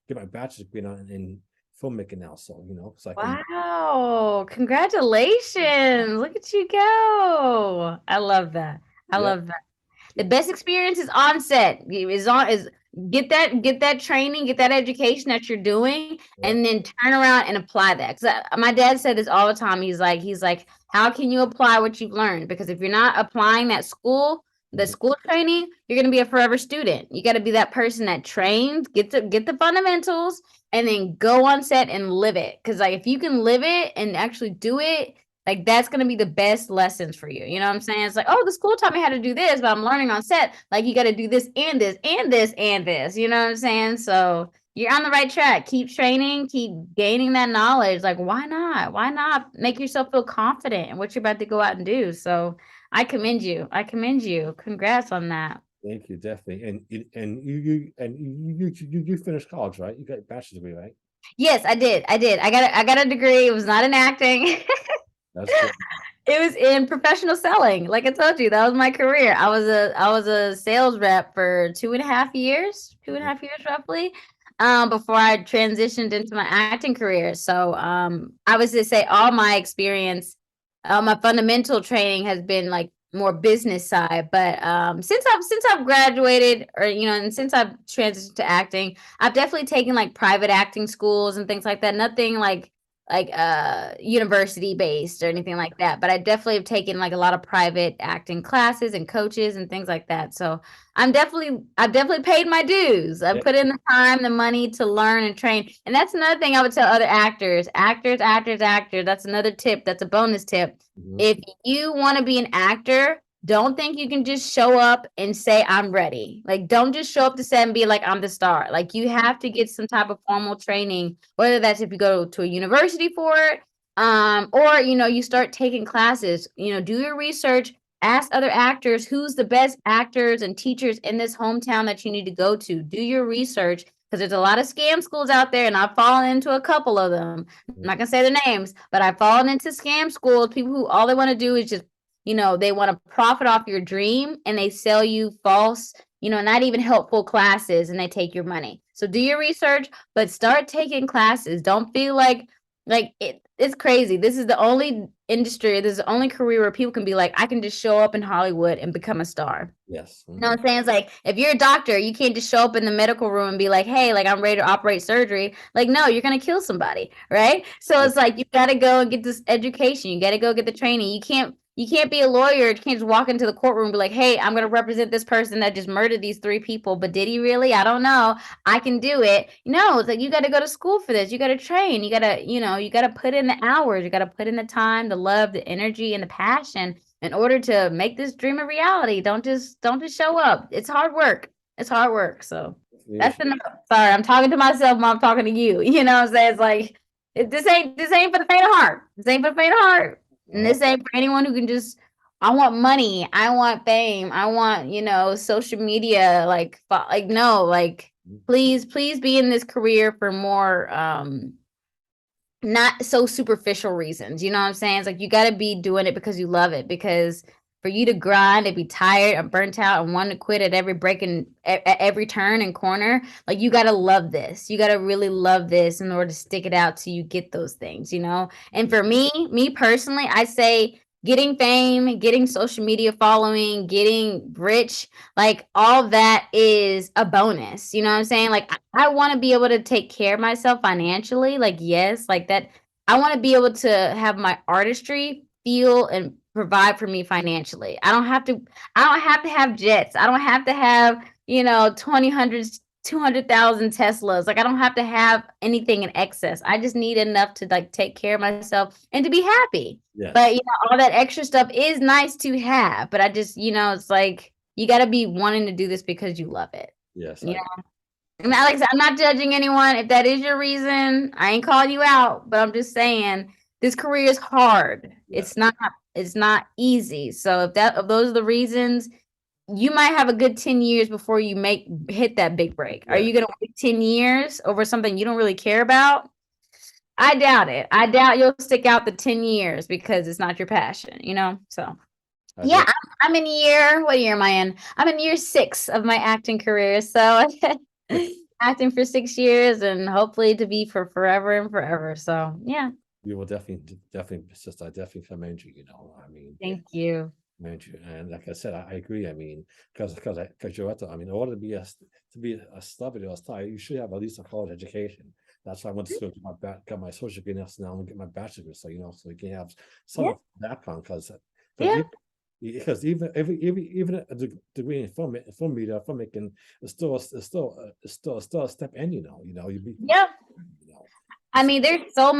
get my bachelor's degree now in filmmaking now. So so I can. Wow. Congratulations. Look at you go. I love that. I Yeah, love that. The best experience is on set. Is get that training, get that education that you're doing, yeah, and then turn around and apply that. Because my dad said this all the time. He's like, how can you apply what you've learned? Because if you're not applying the mhm, school training, you're gonna be a forever student. You got to be that person that trains, get the fundamentals, and then go on set and live it. Because like if you can live it and actually do it, like that's gonna be the best lessons for you. You know what I'm saying? It's like, oh, the school taught me how to do this, but I'm learning on set. Like you got to do this and this and this and this. You know what I'm saying? So you're on the right track. Keep training, keep gaining that knowledge. Like, why not? Why not make yourself feel confident in what you're about to go out and do? So I commend you. I commend you. Congrats on that. thank you, definitely. And you finished college, right? You got a bachelor's degree, right? Yes, I did. I got a degree. It was not in acting. That's good. It was in professional selling. Like I told you, that was my career. I was a sales rep for 2.5 years, two and a Mhm. half years roughly, before I transitioned into my acting career. So I was to say all my experience, my fundamental training has been like more business side. But since I've graduated, or and since I've transitioned to acting, I've definitely taken like private acting schools and things like that. Nothing like university based or anything like that, but I definitely have taken like a lot of private acting classes and coaches and things like that. So I've definitely paid my dues. I Yeah. put in the time, the money to learn and train. And that's another thing I would tell other actors. That's another tip. That's a bonus tip. Mhm. If you want to be an actor, don't think you can just show up and say I'm ready. Like don't just show up to set and be like I'm the star. Like you have to get some type of formal training, whether that's if you go to a university for it, or you start taking classes. Do your research, ask other actors who's the best actors and teachers in this hometown that you need to go to. Do your research because there's a lot of scam schools out there, and I've fallen into a couple of them. I'm Mhm. not gonna say the names, but I've fallen into scam schools. People who all they want to do is just they want to profit off your dream and they sell you false, not even helpful classes and they take your money. So do your research, but start taking classes. Don't feel like Like it's crazy. This is the only industry, this is the only career where people can be like, I can just show up in Hollywood and become a star. Yes. You know what I'm saying? It's like if you're a doctor, you can't just show up in the medical room and be like, hey, like I'm ready to operate surgery. Like, no, you're gonna kill somebody, right? So Yeah. it's like you gotta go and get this education. You gotta go get the training. You can't be a lawyer. You can't just walk into the courtroom and be like, hey, I'm gonna represent this person that just murdered these 3 people. But did he really? I don't know. I can do it. No, it's like you gotta go to school for this. You gotta train. You gotta put in the hours. You gotta put in the time, the love, the energy, and the passion in order to make this dream a reality. Don't just show up. It's hard work. It's hard work. So that's the note. Sorry, I'm talking to myself, Mom, I'm talking to you. You know what I'm saying? It's like this ain't for the faint of heart. This ain't for the faint of heart. And this ain't for anyone who can just I want money. I want fame. I want, social media. Like no, like please be in this career for more not so superficial reasons. You know what I'm saying? It's like you got to be doing it because you love it. Because for you to grind and be tired and burnt out and want to quit at every break and at every turn and corner, like you got to love this. You got to really love this in order to stick it out till you get those things, you know? And for me personally, I say getting fame, getting social media following, getting rich, like all that is a bonus. You know what I'm saying? Like I want to be able to take care of myself financially. Like yes, like that. I want to be able to have my artistry feel and provide for me financially. I don't have to have jets. I don't have to have, 20 hundreds 200,000 Teslas. Like I don't have to have anything in excess. I just need enough to like take care of myself and to be happy. But Yes. all that extra stuff is nice to have. But I just, it's like you got to be wanting to do this because you love it. Yes. You know, and like I said, I'm not judging anyone. If that is your reason, I ain't calling you out. But I'm just saying this career is hard. Yes. It's not easy. So if those are the reasons, you might have a good 10 years before you hit that big break. Are Yes. you gonna wait 10 years over something you don't really care about? I doubt it. I doubt you'll stick out the 10 years because it's not your passion, So I yeah, did. I'm in what year am I in? I'm in year 6 of my acting career. So acting for 6 years and hopefully to be for forever and forever. So yeah. You will definitely persist. I definitely commend you. I mean, Thank you. commend you. And like I said, I agree. I mean, because you're right. I mean, in order to be a celebrity or a star, you should have at least a college education. That's why I went to school, got my social degree. Now I'm gonna get my bachelor's. So so you can have some Yeah. background Yeah. because even a degree in film media, filmmaking is still a step in. You be Yeah. you know. I mean, there's so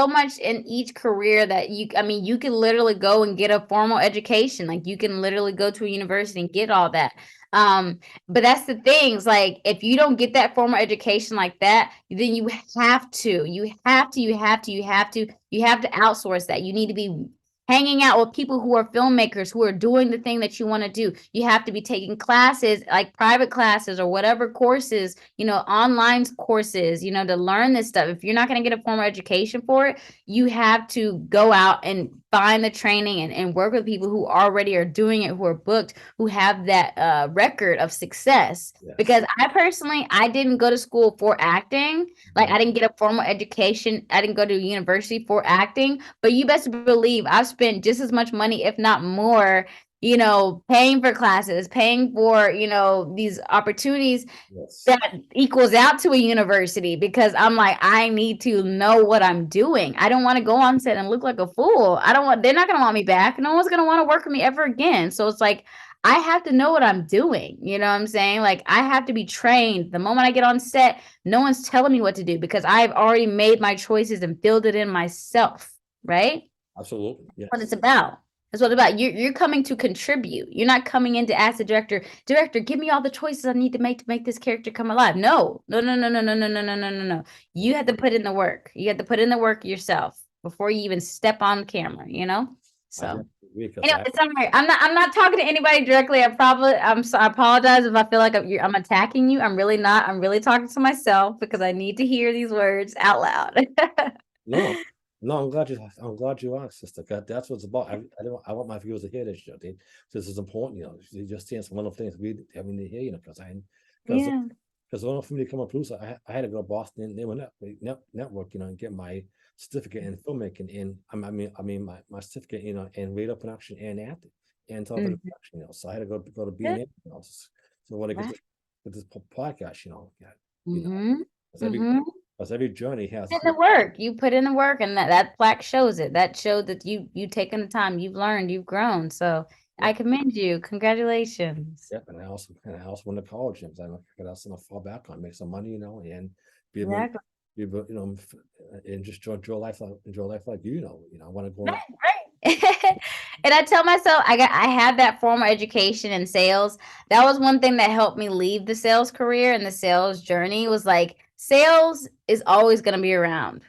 much in each career that you can literally go and get a formal education. Like you can literally go to a university and get all that. Um, but that's the things like if you don't get that formal education like that, then you have to outsource that. You need to be hanging out with people who are filmmakers who are doing the thing that you want to do. You have to be taking classes, like private classes or whatever courses, online courses, to learn this stuff. If you're not going to get a formal education for it, you have to go out and find the training and work with people who already are doing it, who are booked, who have that record of success. Yes. Because I didn't go to school for acting. Like I didn't get a formal education. I didn't go to university for acting, but you best believe I've spent just as much money, if not more, paying for classes, paying for, these opportunities Yes. that equals out to a university because I'm like, I need to know what I'm doing. I don't want to go on set and look like a fool. They're not going to want me back. No one's going to want to work with me ever again. So it's like, I have to know what I'm doing. You know what I'm saying? Like, I have to be trained. The moment I get on set, no one's telling me what to do because I've already made my choices and filled it in myself. Right? Absolutely. Yes. What it's about. That's what it's about. You're coming to contribute. You're not coming in to ask the director, give me all the choices I need to make this character come alive. No, no, no, no, no, no, no, no, no, no, no, no. You have to put in the work. You have to put in the work yourself before you even step on camera, I So agree because anyway, it's all right. I'm not talking to anybody directly. I apologize if I feel like I'm attacking you. I'm really not. I'm really talking to myself because I need to hear these words out loud. no, no, I'm glad you asked, sister. 'Cause that's what it's about. I want my viewers to hear this, this is important. You're just saying some one of the things we having to hear, because Yeah. Because in order for me to become a producer, I had to go to Boston Network, and get my certificate in filmmaking, and my certificate, in radio production and acting and television Mhm. production, So I had to go to Good. B&A, So when I get Right. this podcast, yeah, you know, Mhm. because Mhm. every journey has, In the work. You put in the work, and that plaque shows it. That showed that you taken the time, you've learned, you've grown. So I yeah, commend you. Congratulations. yeah, and I also went to college, and I could also fall back on, make some money, and be able, Exactly. be able, and just enjoy life like I want to go on. Right, right. And I tell myself I have that formal education in sales. That was one thing that helped me leave the sales career and the sales journey was like sales is always going to be around.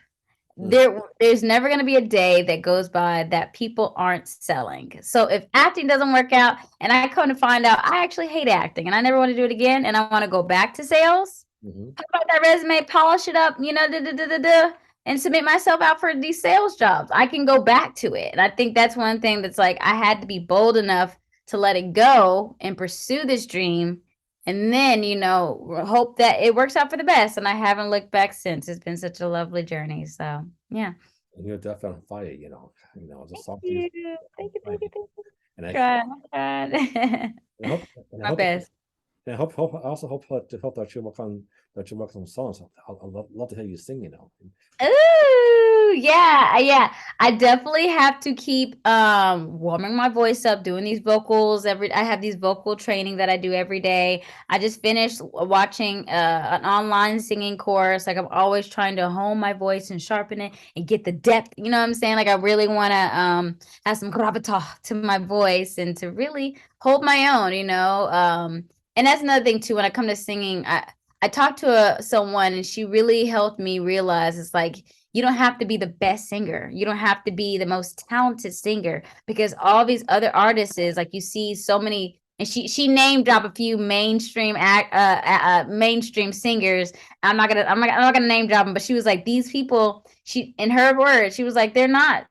Mm, There's never going to be a day that goes by that people aren't selling. So if acting doesn't work out and I come to find out I actually hate acting and I never want to do it again and I want to go back to sales, mhm. about that resume, polish it up, and submit myself out for these sales jobs. I can go back to it. And I think that's one thing that's like I had to be bold enough to let it go and pursue this dream. And then, hope that it works out for the best. And I haven't looked back since. It's been such a lovely journey. So, yeah. And you're definitely on fire, just Thank talk to you. you. On Thank you. fire. Thank you. Thank you. And I Trying. and I hope and I My hope that best. and I also hope that you work on songs. I'd love to hear you sing. Ooh, yeah, yeah. I definitely have to keep warming my voice up, doing these vocals I have these vocal training that I do every day. I just finished watching an online singing course. Like I'm always trying to hone my voice and sharpen it and get the depth. You know what I'm saying? Like I really want to have some gravitas to my voice and to really hold my own. And that's another thing too when I come to singing, I talked to someone and she really helped me realize it's like you don't have to be the best singer. You don't have to be the most talented singer because all these other artists is like you see so many and she name drop a few mainstream singers. I'm not gonna name drop them, but she was like these people. She in her words, she was like they're not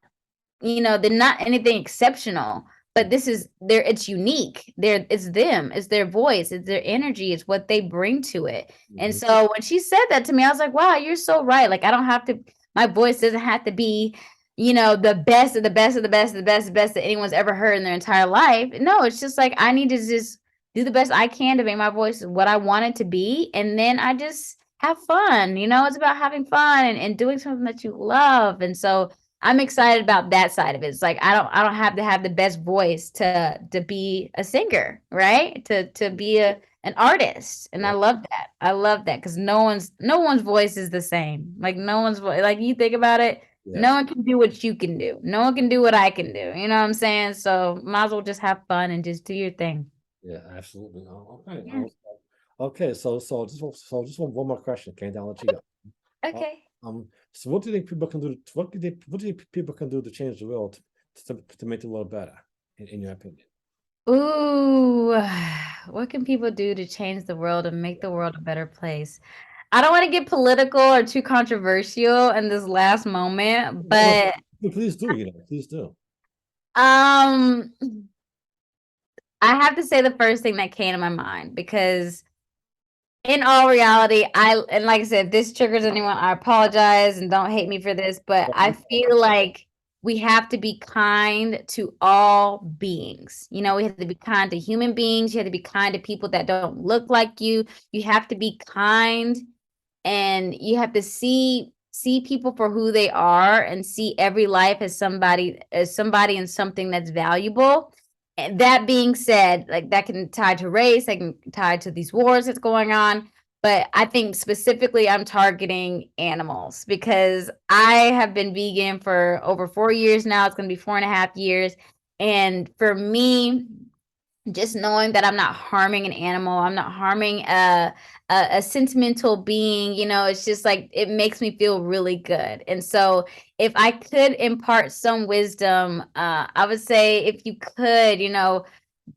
anything exceptional, but Mm, it's unique. It's them, it's their voice, it's their energy, it's what they bring to it. And mhm. so when she said that to me, I was like, wow, you're so right. Like I don't have to, my voice doesn't have to be, the best of the best of the best of the best of the best that anyone's ever heard in their entire life. No, it's just like I need to just do the best I can to make my voice what I want it to be. And then I just have fun. It's about having fun and doing something that you love. And so I'm excited about that side of it. It's like I don't have to have the best voice to be a singer, right? To be an artist. And I Yeah, love that. I love that because no one's voice is the same. Like no one's voice, like you think about it, no yes, one can do what you can do. No one can do what I can do. You know what I'm saying? So might as well just have fun and just do your thing. yeah, absolutely. Oh, okay, Yeah. okay. So just one more question, okay? Then I'll let you go. Uh, Okay. so what do you think people can do? What do you think people can do to change the world to make the world better, in your opinion? Ooh, what can people do to change the world and make the world a better place? I don't want to get political or too controversial in this last moment, No, but please do. Please do. um I have to say the first thing that came to my mind because in all reality, and like I said, if this triggers anyone, I apologize and don't hate me for this, but I feel like we have to be kind to all beings. We have to be kind to human beings. You have to be kind to people that don't look like you. You have to be kind and you have to see people for who they are and see every life as somebody and something that's valuable. And that being said, like that can tie to race, that can tie to these wars that's going on. But I think specifically I'm targeting animals because I have been vegan for over 4 years now. It's going to be 4.5 years. And for me, just knowing that I'm not harming an animal, I'm not harming a sentimental being, it's just like it makes me feel really good. And so if I could impart some wisdom, I would say if you could,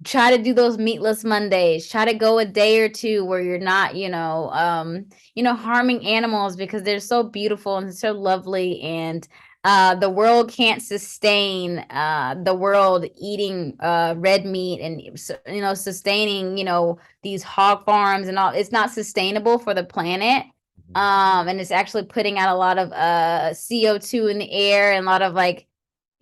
try to do those meatless Mondays. Try to go a day or two where you're not, harming animals because they're so beautiful and so lovely. And The world can't sustain the world eating red meat and sustaining these hog farms and all. It's not sustainable for the planet. And it's actually putting out a lot of CO2 in the air and a lot of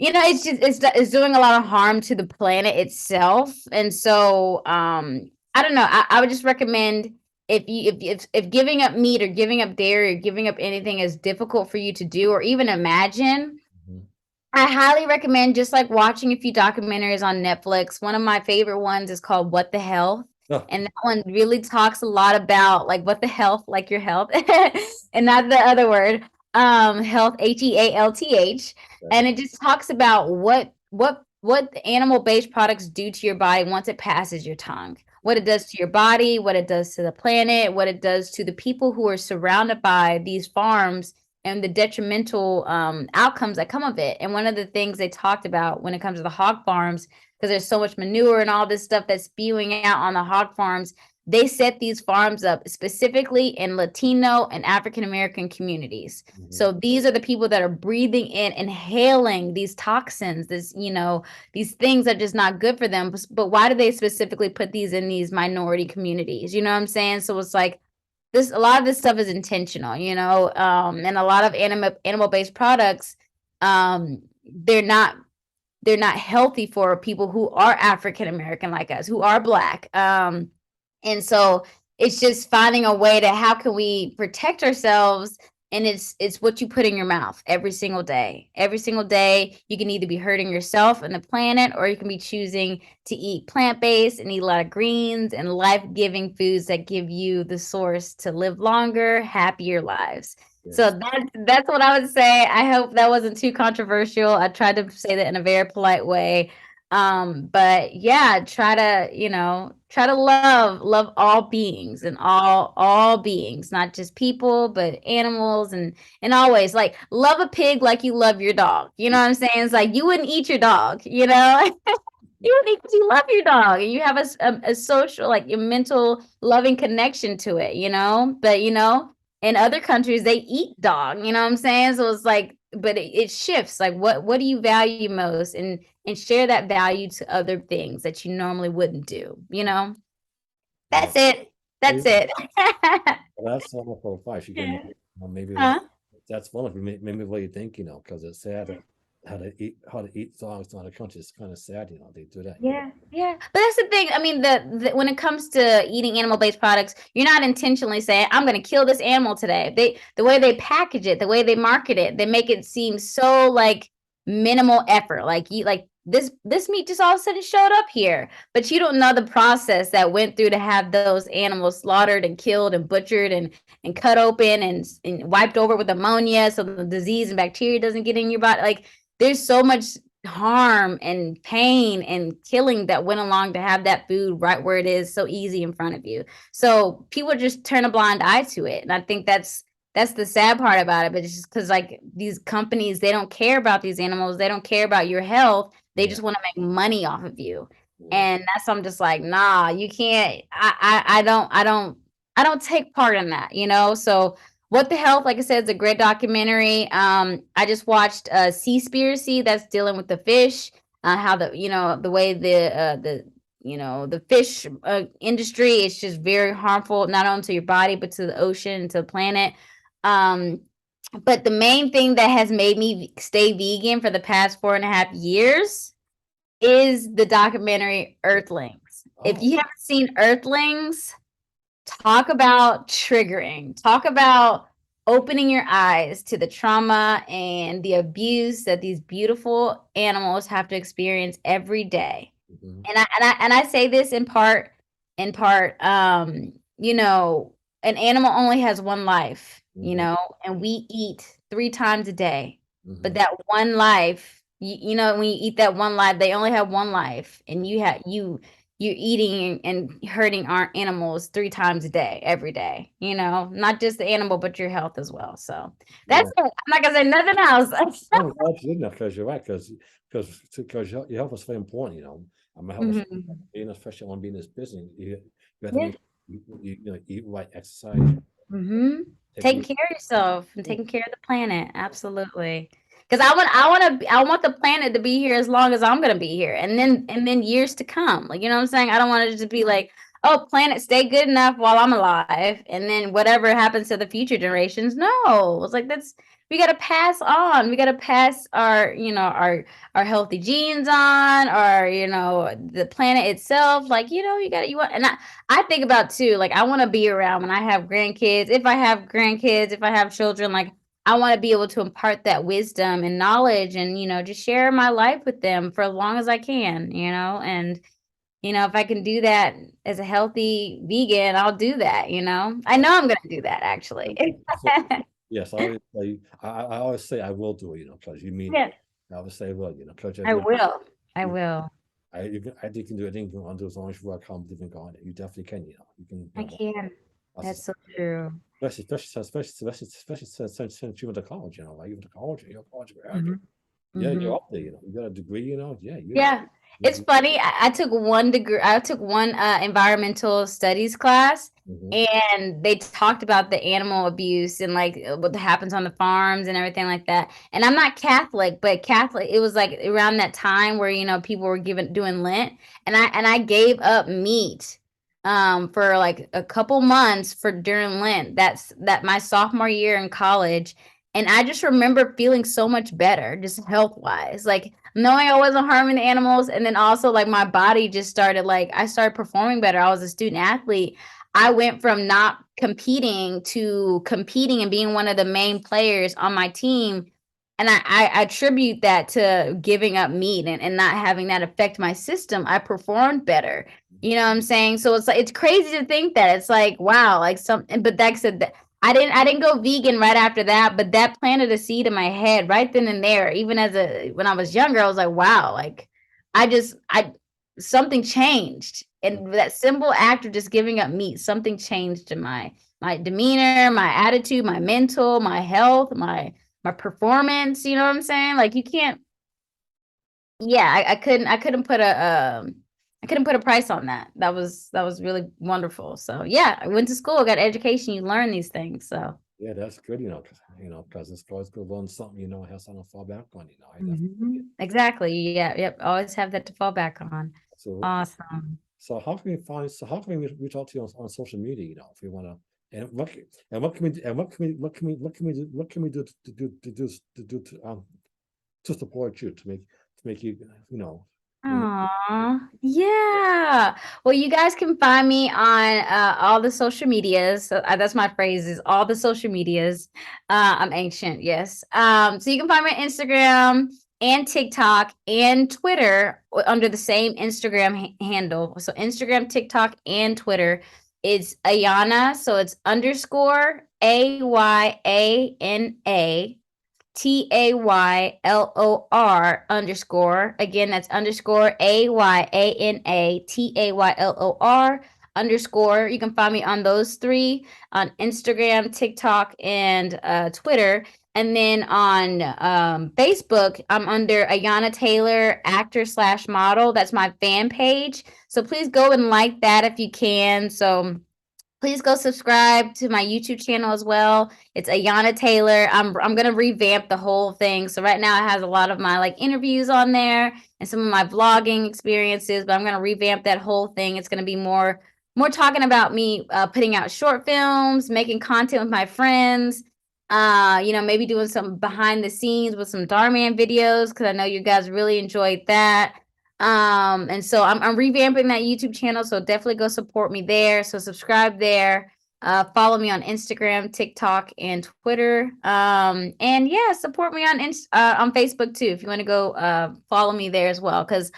it's doing a lot of harm to the planet itself. And so I don't know. I would just recommend, if giving up meat or giving up dairy or giving up anything is difficult for you to do or even imagine, Mhm. I highly recommend just like watching a few documentaries on Netflix. One of my favorite ones is called What the Health. Oh, And that one really talks a lot about like what the health, like your health, and not the other word, health, HEALTH. right. And it just talks about what the animal-based products do to your body once it passes your tongue. What it does to your body, what it does to the planet, what it does to the people who are surrounded by these farms and the detrimental outcomes that come of it. And one of the things they talked about when it comes to the hog farms, because there's so much manure and all this stuff that's spewing out on the hog farms, they set these farms up specifically in Latino and African American communities. Mhm. So these are the people that are breathing in, inhaling these toxins, these things that are just not good for them. But why do they specifically put these in these minority communities? You know what I'm saying? So it's like, a lot of this stuff is intentional, and a lot of animal-based products, they're not healthy for people who are African American like us, who are Black. And so it's just finding a way to, how can we protect ourselves? And it's what you put in your mouth every single day. Every single day, you can either be hurting yourself and the planet, or you can be choosing to eat plant-based and eat a lot of greens and life-giving foods that give you the source to live longer, happier lives. So Yes. that's what I would say. I hope that wasn't too controversial. I tried to say that in a very polite way. But yeah, try to love all beings, and all beings, not just people, but animals, and always like love a pig like you love your dog. You know what I'm saying? It's like you wouldn't eat your dog, you know? You would eat because you love your dog and you have a social, like, a mental loving connection to it, But in other countries they eat dog, you know what I'm saying? So it's like, but it shifts. Like, what do you value most, and share that value to other things that you normally wouldn't do. Yeah. That's it. Well, That's it. well, that's wonderful advice. You can Yeah. maybe Huh? that's wonderful. Maybe what you think, because it's sad that how to eat dogs in other countries. It's kind of sad, they do that. Yeah, yeah. But that's the thing. I mean, the when it comes to eating animal-based products, you're not intentionally saying, I'm gonna kill this animal today. The way they package it, the way they market it, they make it seem so like minimal effort. Like, this meat just all of a sudden showed up here. But you don't know the process that went through to have those animals slaughtered and killed and butchered and cut open and wiped over with ammonia so the disease and bacteria doesn't get in your body. Like, there's so much harm and pain and killing that went along to have that food right where it is, so easy in front of you. So people just turn a blind eye to it. And I think that's the sad part about it. But it's just because, like, these companies, they don't care about these animals, they don't care about your health, they Yeah. just want to make money off of you. Yeah. And that's, I'm just like, nah, you can't. I don't take part in that. So What the Health, like I said, is a great documentary. I just watched Seaspiracy, that's dealing with the fish, how the way the fish industry is just very harmful, not only to your body but to the ocean and to the planet. Um, but the main thing that has made me stay vegan for the past 4.5 years is the documentary Earthlings. If Oh. you haven't seen Earthlings, talk about triggering. Talk about opening your eyes to the trauma and the abuse that these beautiful animals have to experience every day. Mhm. And I say this in part, an animal only has one life, Mhm. and we eat 3 times a day. But Mhm. that one life, when you eat that one life, they only have one life, and you're eating and hurting our animals 3 times a day, every day, not just the animal, but your health as well. So that's Yeah. it. I'm not gonna say nothing else. Oh, absolutely, because you're right, because your health is very important. My health is Mhm. being, especially on being this business. You have to Yeah. make eat right, exercise, Mhm. take Taking you. care of yourself and Yeah. taking care of the planet. Absolutely. Because I want the planet to be here as long as I'm gonna be here, and then years to come. Like, you know what I'm saying? I don't want it to just be like, oh, planet, stay good enough while I'm alive, and then whatever happens to the future generations. No, it's like that's we gotta pass on. We gotta pass our, our healthy genes on, or the planet itself. Like, you want, and I think about too. Like, I want to be around when I have grandkids. If I have grandkids, if I have children, like I want to be able to impart that wisdom and knowledge and, just share my life with them for as long as I can, and, if I can do that as a healthy vegan, I'll do that, I know I'm going to do that actually. So, yes, I always say I will do it, because you mean Yeah, it. I always say, well, because I will. I you, will. I think you can do anything you want to do as long as you work hard, living on it. You definitely can, you can, I can. That's so true. Since you went to college, like you went to college, you're a college graduate. Mhm. Yeah, you're Mhm. up there, you got a degree, yeah, Yeah. It's you, funny. I took one degree, I took one environmental studies class, mhm. and they talked about the animal abuse and like what happens on the farms and everything like that. And I'm not Catholic, but Catholic, it was like around that time where, people were doing Lent, and I gave up meat for like a couple months for during Lent. That my sophomore year in college. And I just remember feeling so much better, just health wise. Like, knowing I wasn't harming the animals, and then also like my body just started, like I started performing better. I was a student athlete. I went from not competing to competing and being one of the main players on my team. And I attribute that to giving up meat and not having that affect my system. I performed better. You know what I'm saying? So it's like it's crazy to think that. It's like, wow, like something, but that said that I didn't go vegan right after that, but that planted a seed in my head right then and there. Even when I was younger, I was like, wow, like I something changed. And that simple act of just giving up meat, something changed in my demeanor, my attitude, my mental, my health, my performance. You know what I'm saying? Like, you can't, yeah, I couldn't put a price on that. That was really wonderful. So yeah, I went to school, got education, you learn these things. So Yeah, that's good, because it's always good to learn something, has something to fall back on, I definitely. exactly. Yeah, yep. Always have that to fall back on. Absolutely. Awesome. So how can we reach out to you on social media, if we want to, and what can we do, and what can we do to support you, to make you, you know, Aw, yeah. Well, you guys can find me on all the social medias. So, that's my phrase, is all the social medias. I'm ancient, yes. So you can find me on Instagram and TikTok and Twitter under the same Instagram handle. So Instagram, TikTok, and Twitter. It's Ayana. So it's underscore Taylor underscore. Again, that's underscore Ayana underscore. You can find me on those three, on Instagram, TikTok, and Twitter. And then on Facebook, I'm under Ayana Taylor, actor slash model. That's my fan page. So please go and like that if you can. So please go subscribe to my YouTube channel as well. It's Ayana Taylor. I'm gonna revamp the whole thing. So right now it has a lot of my like interviews on there and some of my vlogging experiences, but I'm gonna revamp that whole thing. It's gonna be more talking about me putting out short films, making content with my friends. Maybe doing some behind the scenes with some Darman videos because I know you guys really enjoyed that. And so I'm revamping that YouTube channel, so definitely go support me there. So subscribe there. Follow me on Instagram, TikTok, and Twitter. And yeah, support me on Facebook too if you want to go follow me there as well. Because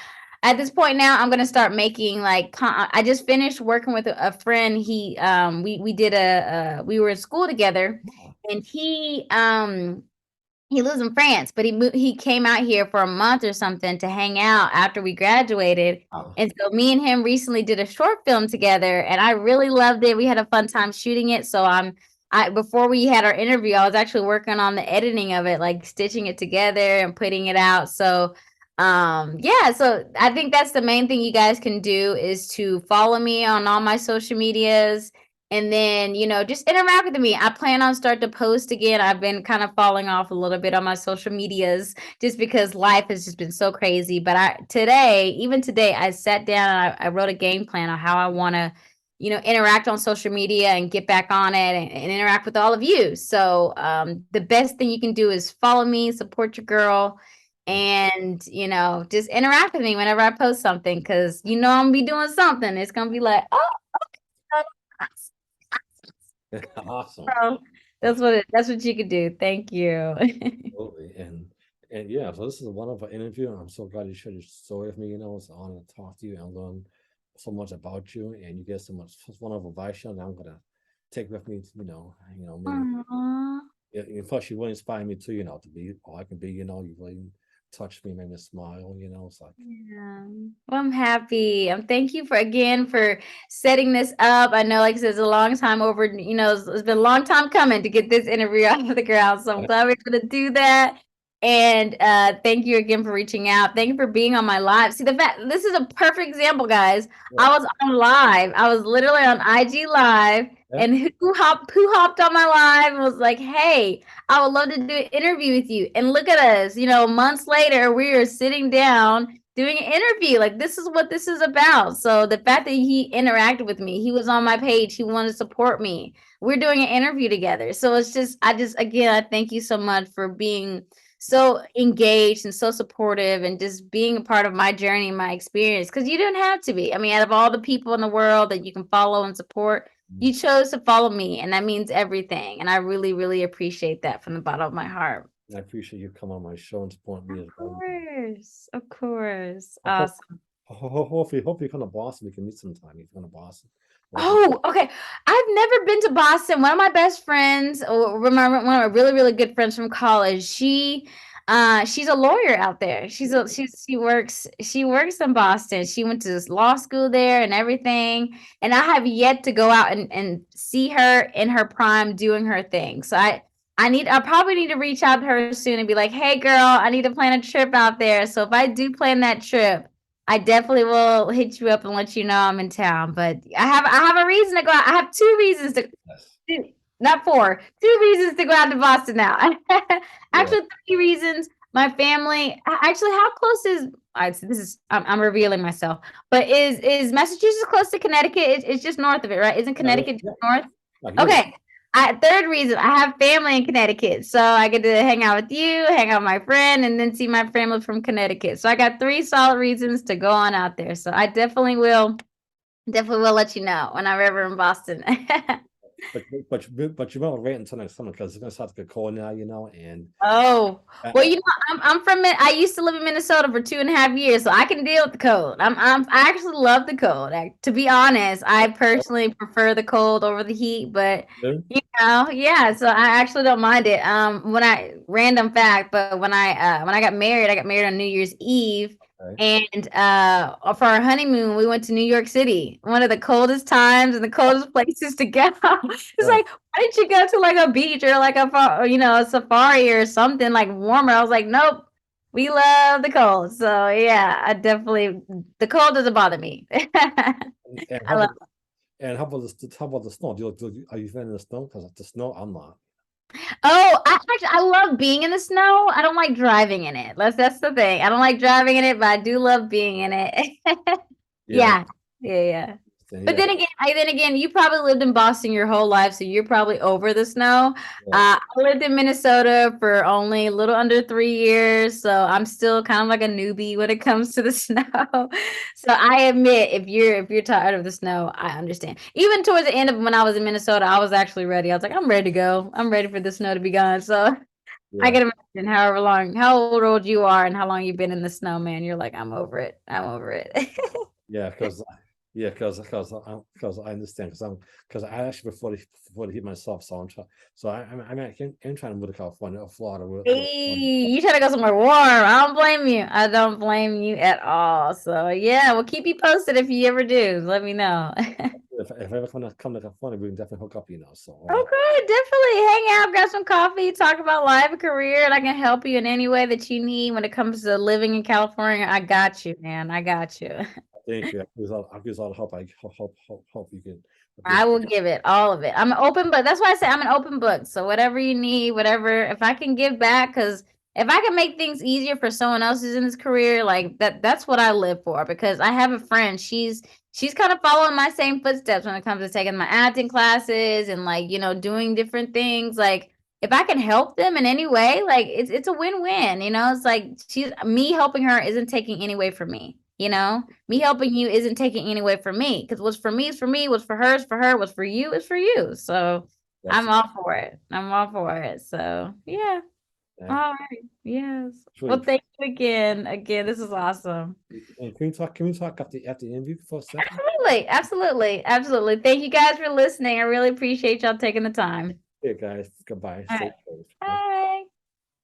at this point now, I'm gonna start making like I just finished working with a friend. We did we were in school together, and he lives in France, but he came out here for a month or something to hang out after we graduated. And so me and him recently did a short film together, and I really loved it. We had a fun time shooting it. So I before we had our interview, I was actually working on the editing of it, like stitching it together and putting it out. So yeah, so I think that's the main thing you guys can do is to follow me on all my social medias and then, just interact with me. I plan on start to post again. I've been kind of falling off a little bit on my social medias just because life has just been so crazy. But even today, I sat down and I wrote a game plan on how I want to, interact on social media and get back on it and interact with all of you. So the best thing you can do is follow me, support your girl, and just interact with me whenever I post something, because I'm gonna be doing something. It's gonna be like, oh, Awesome. so that's what you could do. Thank you. Absolutely. And yeah, so this is a wonderful interview, and I'm so glad you shared your story with me. It's an honor to talk to you and learn so much about you, and you get so much wonderful advice that I'm gonna take with me. Maybe. Aw. Yeah, and plus you really inspire me too. To be all I can be. You really touched me, made me smile. It's like Yeah. Well, I'm happy. Thank you for setting this up. I know, like I said, it's a long time over. It's been a long time coming to get this interview off of the ground. So I'm glad we're able to do that. And thank you again for reaching out. Thank you for being on my live. See, the fact this is a perfect example, guys. yeah, I was on live. I was literally on IG live, yeah, and who hopped on my live and was like, "Hey, I would love to do an interview with you." And look at us, months later, we are sitting down doing an interview. Like, this is what this is about. So the fact that he interacted with me, he was on my page, he wanted to support me. We're doing an interview together. So again, I thank you so much for being so engaged and so supportive and just being a part of my journey, my experience. Because you didn't have to be. I mean, out of all the people in the world that you can follow and support, you chose to follow me, and that means everything. And I really, really appreciate that from the bottom of my heart. I appreciate you coming on my show and supporting me as well. Of course. I hope, Awesome. hopefully you come to Boston. We can meet sometime. You come to Boston. Oh, okay. I've never been to Boston. One of my best friends, or remember one of my really, really good friends from college, she's a lawyer out there. She works in Boston. She went to law school there and everything. And I have yet to go out and see her in her prime doing her thing. So I probably need to reach out to her soon and be like, hey girl, I need to plan a trip out there. So if I do plan that trip, I definitely will hit you up and let you know I'm in town. But I have a reason to go out. I have two reasons to Yes. not four, two reasons to go out to Boston now. Yeah. Actually, three reasons. My family. Actually, how close is? This is. I'm revealing myself. But is Massachusetts close to Connecticut? It's just north of it, right? Isn't Yeah. Connecticut Yeah. just north? Like, Okay. Third reason, I have family in Connecticut, so I get to hang out with you, hang out with my friend, and then see my family from Connecticut. So I got three solid reasons to go on out there. So I definitely will let you know when I'm ever in Boston. but you won't wait until next summer because it's gonna start to get cold now. And Oh, I, well, I'm from I used to live in Minnesota for 2.5 years, so I can deal with the cold. I actually love the cold. To be honest, I personally prefer the cold over the heat, but yeah, so I actually don't mind it. Random fact, but when I got married on New Year's Eve, okay. and for our honeymoon, we went to New York City, one of the coldest times and the coldest places to go. It's Yeah. like, why didn't you go to like a beach or like a safari or something like warmer? I was like, nope, we love the cold. So yeah, the cold doesn't bother me. And I love. how about the snow? Are you fan of the snow? Because the snow, I'm not. Oh, I love being in the snow. I don't like driving in it. That's the thing. I don't like driving in it, but I do love being in it. Yeah. Yeah, yeah. But Yeah. then again, you probably lived in Boston your whole life, so you're probably over the snow. Yeah. I lived in Minnesota for only a little under 3 years, so I'm still kind of like a newbie when it comes to the snow. So I admit, if you're tired of the snow, I understand. Even towards the end of when I was in Minnesota, I was actually ready. I was like, I'm ready to go. I'm ready for the snow to be gone. So I Yeah. can imagine how old you are and how long you've been in the snow, man. You're like, I'm over it. I'm over it. Yeah. Because I understand because I actually before the heat myself, so I'm trying to move to California or Florida. Hey, you trying to go somewhere warm. I don't blame you. I don't blame you at all. So yeah, we'll keep you posted if you ever do. Let me know. If I ever come to California, we can definitely hook up. So Okay, definitely hang out, grab some coffee, talk about life and career, and I can help you in any way that you need when it comes to living in California. I got you, man. I got you. thank you. I use all the help. Hope you can I will give it all of it. I'm an open book. That's why I say I'm an open book. So whatever you need, whatever, if I can give back, because if I can make things easier for someone else who's in his career, like that's what I live for. Because I have a friend, she's kind of following my same footsteps when it comes to taking my acting classes and like, doing different things. Like if I can help them in any way, like it's a win-win, It's like me helping her isn't taking any away from me. Me helping you isn't taking any away from me, because what's for me is for me, what's for her is for her, what's for you is for you. So That's I'm all for it. I'm all for it. So yeah. yeah. All right. Yes. Really Well, thank you again. Again, this is awesome. and can we talk after the interview for a second? Absolutely. Absolutely. Absolutely. Thank you guys for listening. I really appreciate y'all taking the time. Yeah, guys. Goodbye. All Stay right. safe. Bye.